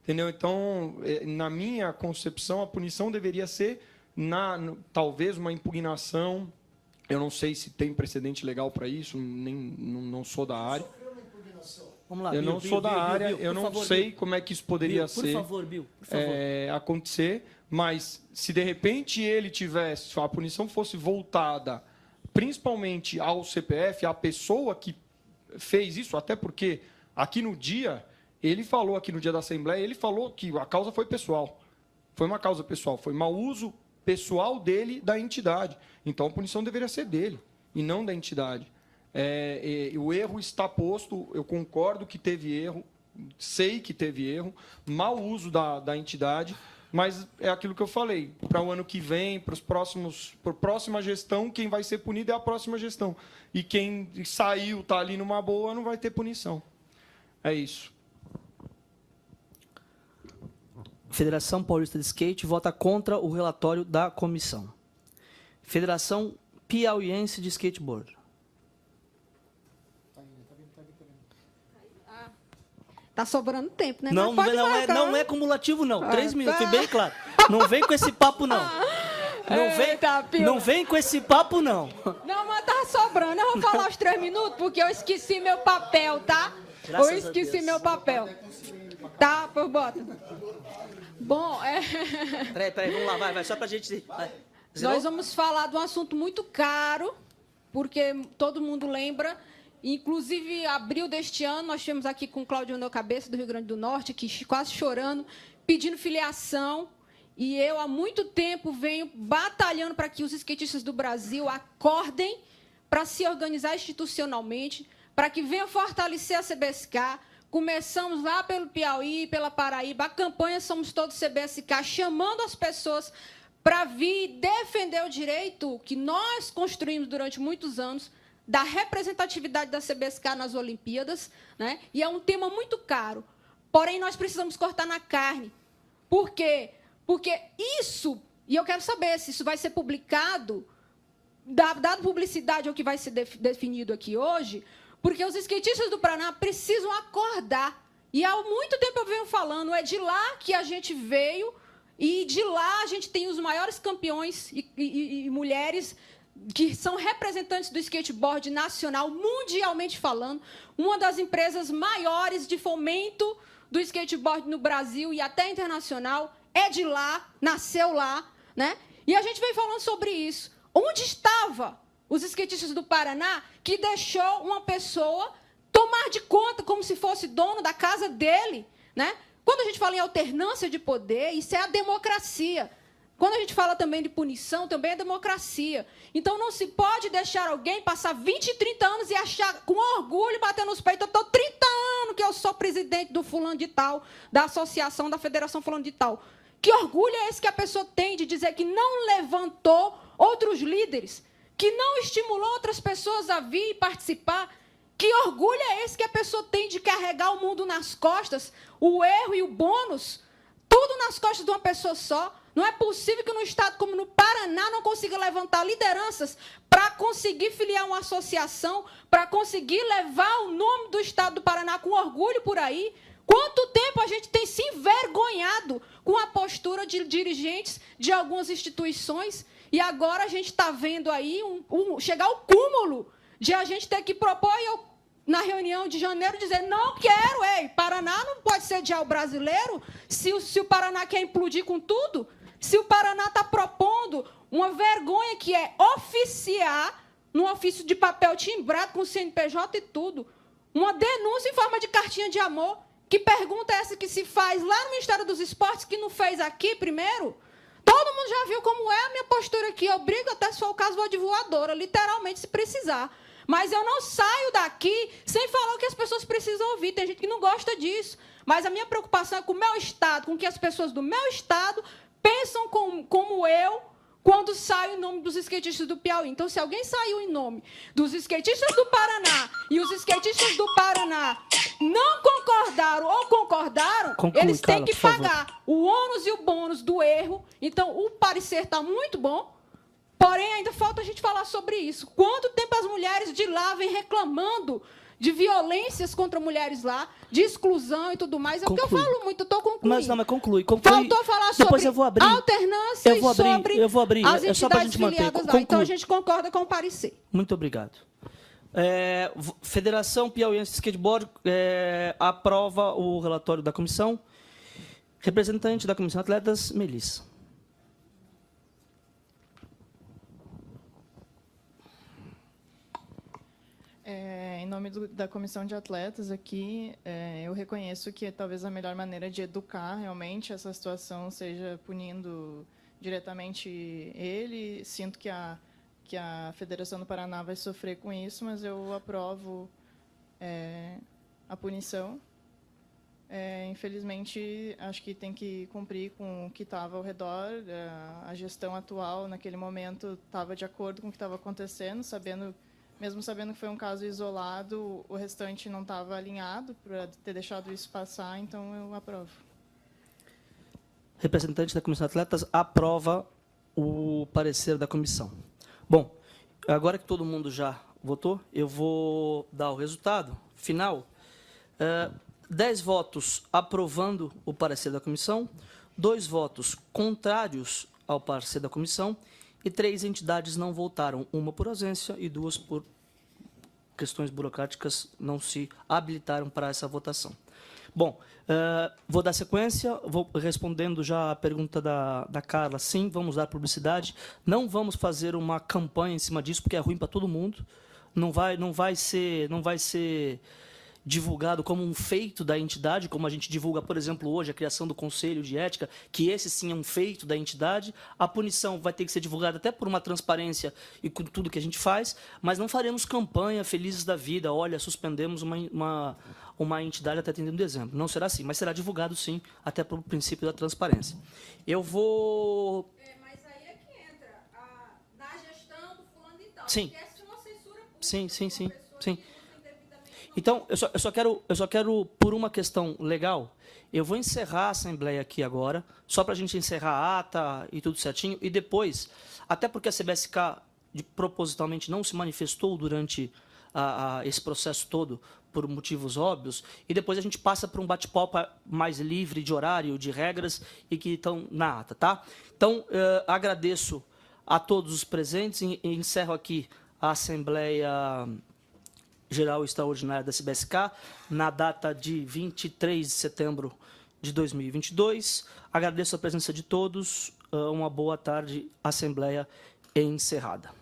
Entendeu? Então, na minha concepção, a punição deveria ser, talvez, uma impugnação. Eu não sei se tem precedente legal para isso, não sou da área. Vamos lá, eu não sou da área, eu não sei como é que isso poderia ser. Por favor, Bill, por favor. Acontecer, mas se de repente a punição fosse voltada principalmente ao CPF, à pessoa que fez isso, até porque aqui no dia, ele falou aqui no dia da Assembleia, ele falou que a causa foi pessoal. Foi uma causa pessoal, foi mau uso pessoal dele da entidade. Então a punição deveria ser dele e não da entidade. O erro está posto, eu concordo que teve erro, sei que teve erro, mau uso da entidade, mas é aquilo que eu falei, para o ano que vem, para a próxima gestão, quem vai ser punido é a próxima gestão. E quem saiu, está ali numa boa, não vai ter punição. É isso. Federação Paulista de Skate vota contra o relatório da comissão. Federação Piauiense de Skateboard. Tá sobrando tempo, né? Não é cumulativo, não. 3 minutos, foi bem claro. Não vem com esse papo, não. Não vem com esse papo, não. Não, mas tá sobrando. Eu vou falar os 3 minutos porque eu esqueci meu papel, tá? Eu esqueci meu papel. Tá, por bota. Bom, Peraí, vamos lá, vai, só pra gente... Nós vamos falar de um assunto muito caro, porque todo mundo lembra... Inclusive, abril deste ano, nós tivemos aqui com o Claudio Neu Cabeça, do Rio Grande do Norte, aqui quase chorando, pedindo filiação. E eu, há muito tempo, venho batalhando para que os skatistas do Brasil acordem para se organizar institucionalmente, para que venham fortalecer a CBSK. Começamos lá pelo Piauí, pela Paraíba, a campanha Somos Todos CBSK, chamando as pessoas para vir defender o direito que nós construímos durante muitos anos, da representatividade da CBSK nas Olimpíadas, né? E é um tema muito caro. Porém, nós precisamos cortar na carne. Por quê? Porque isso, e eu quero saber se isso vai ser publicado, dado publicidade ao que vai ser definido aqui hoje, porque os skatistas do Paraná precisam acordar. E há muito tempo eu venho falando, é de lá que a gente veio, e de lá a gente tem os maiores campeões e mulheres que são representantes do skateboard nacional, mundialmente falando, uma das empresas maiores de fomento do skateboard no Brasil e até internacional, é de lá, nasceu lá, né? E a gente vem falando sobre isso. Onde estavam os skatistas do Paraná que deixou uma pessoa tomar de conta como se fosse dono da casa dele, né? Quando a gente fala em alternância de poder, isso é a democracia. Quando a gente fala também de punição, também é democracia. Então, não se pode deixar alguém passar 20, 30 anos e achar, com orgulho, bater nos peitos, eu estou 30 anos que eu sou presidente do fulano de tal, da associação, da federação fulano de tal. Que orgulho é esse que a pessoa tem de dizer que não levantou outros líderes, que não estimulou outras pessoas a vir e participar? Que orgulho é esse que a pessoa tem de carregar o mundo nas costas, o erro e o bônus, tudo nas costas de uma pessoa só? Não é possível que num estado como no Paraná não consiga levantar lideranças para conseguir filiar uma associação, para conseguir levar o nome do estado do Paraná com orgulho por aí. Quanto tempo a gente tem se envergonhado com a postura de dirigentes de algumas instituições, e agora a gente está vendo aí chegar ao cúmulo de a gente ter que propor, e eu, na reunião de janeiro, dizer, não quero, Paraná não pode sediar o brasileiro, se o Paraná quer implodir com tudo, se o Paraná está propondo uma vergonha que é oficiar, num ofício de papel timbrado, com CNPJ e tudo, uma denúncia em forma de cartinha de amor. Que pergunta é essa que se faz lá no Ministério dos Esportes, que não fez aqui primeiro? Todo mundo já viu como é a minha postura aqui. Eu brigo até, se for o caso, vou de voadora, literalmente, se precisar. Mas eu não saio daqui sem falar o que as pessoas precisam ouvir. Tem gente que não gosta disso. Mas a minha preocupação é com o meu estado, com o que as pessoas do meu estado pensam como eu, quando saio em nome dos skatistas do Piauí. Então, se alguém saiu em nome dos skatistas do Paraná e os skatistas do Paraná não concordaram ou concordaram, eles têm que pagar o ônus e o bônus do erro. Então, o parecer está muito bom, porém, ainda falta a gente falar sobre isso. Quanto tempo as mulheres de lá vêm reclamando de violências contra mulheres lá, de exclusão e tudo mais? É porque eu falo muito, estou concluindo. Mas conclui. Faltou falar sobre Depois eu vou abrir. Alternância e sobre as as entidades só pra gente filiadas lá. Então, a gente concorda com o parecer. Muito obrigado. Federação Piauiense de Skateboard aprova o relatório da comissão. Representante da Comissão Atletas, Melissa. Em nome da Comissão de Atletas aqui, eu reconheço que talvez a melhor maneira de educar realmente essa situação seja punindo diretamente ele. Sinto que a Federação do Paraná vai sofrer com isso, mas eu aprovo a punição. Infelizmente, acho que tem que cumprir com o que estava ao redor. A gestão atual, naquele momento, estava de acordo com o que estava acontecendo, mesmo sabendo que foi um caso isolado, o restante não estava alinhado para ter deixado isso passar, então eu aprovo. Representante da Comissão de Atletas aprova o parecer da comissão. Bom, agora que todo mundo já votou, eu vou dar o resultado final. 10 votos aprovando o parecer da comissão, 2 votos contrários ao parecer da comissão e 3 entidades não votaram, uma por ausência e 2 por questões burocráticas não se habilitaram para essa votação. Bom, vou dar sequência, vou respondendo já a pergunta da Carla. Sim, vamos dar publicidade. Não vamos fazer uma campanha em cima disso, porque é ruim para todo mundo. Não vai ser divulgado como um feito da entidade, como a gente divulga, por exemplo, hoje, a criação do Conselho de Ética, que esse sim é um feito da entidade. A punição vai ter que ser divulgada até por uma transparência e com tudo que a gente faz, mas não faremos campanha felizes da vida, olha, suspendemos uma entidade até 31 de dezembro. Não será assim, mas será divulgado sim, até pelo princípio da transparência. Eu vou... Mas aí é que entra na gestão do fulano de tal. Sim. Porque é uma censura pública. Sim. Então, eu só quero, por uma questão legal, eu vou encerrar a Assembleia aqui agora, só para a gente encerrar a ata e tudo certinho, e depois, até porque a CBSK propositalmente não se manifestou durante esse processo todo, por motivos óbvios, e depois a gente passa para um bate-papo mais livre de horário, de regras, e que estão na ata, tá? Então, agradeço a todos os presentes e encerro aqui a Assembleia Geral Extraordinária da CBSK, na data de 23 de setembro de 2022. Agradeço a presença de todos. Uma boa tarde. Assembleia encerrada.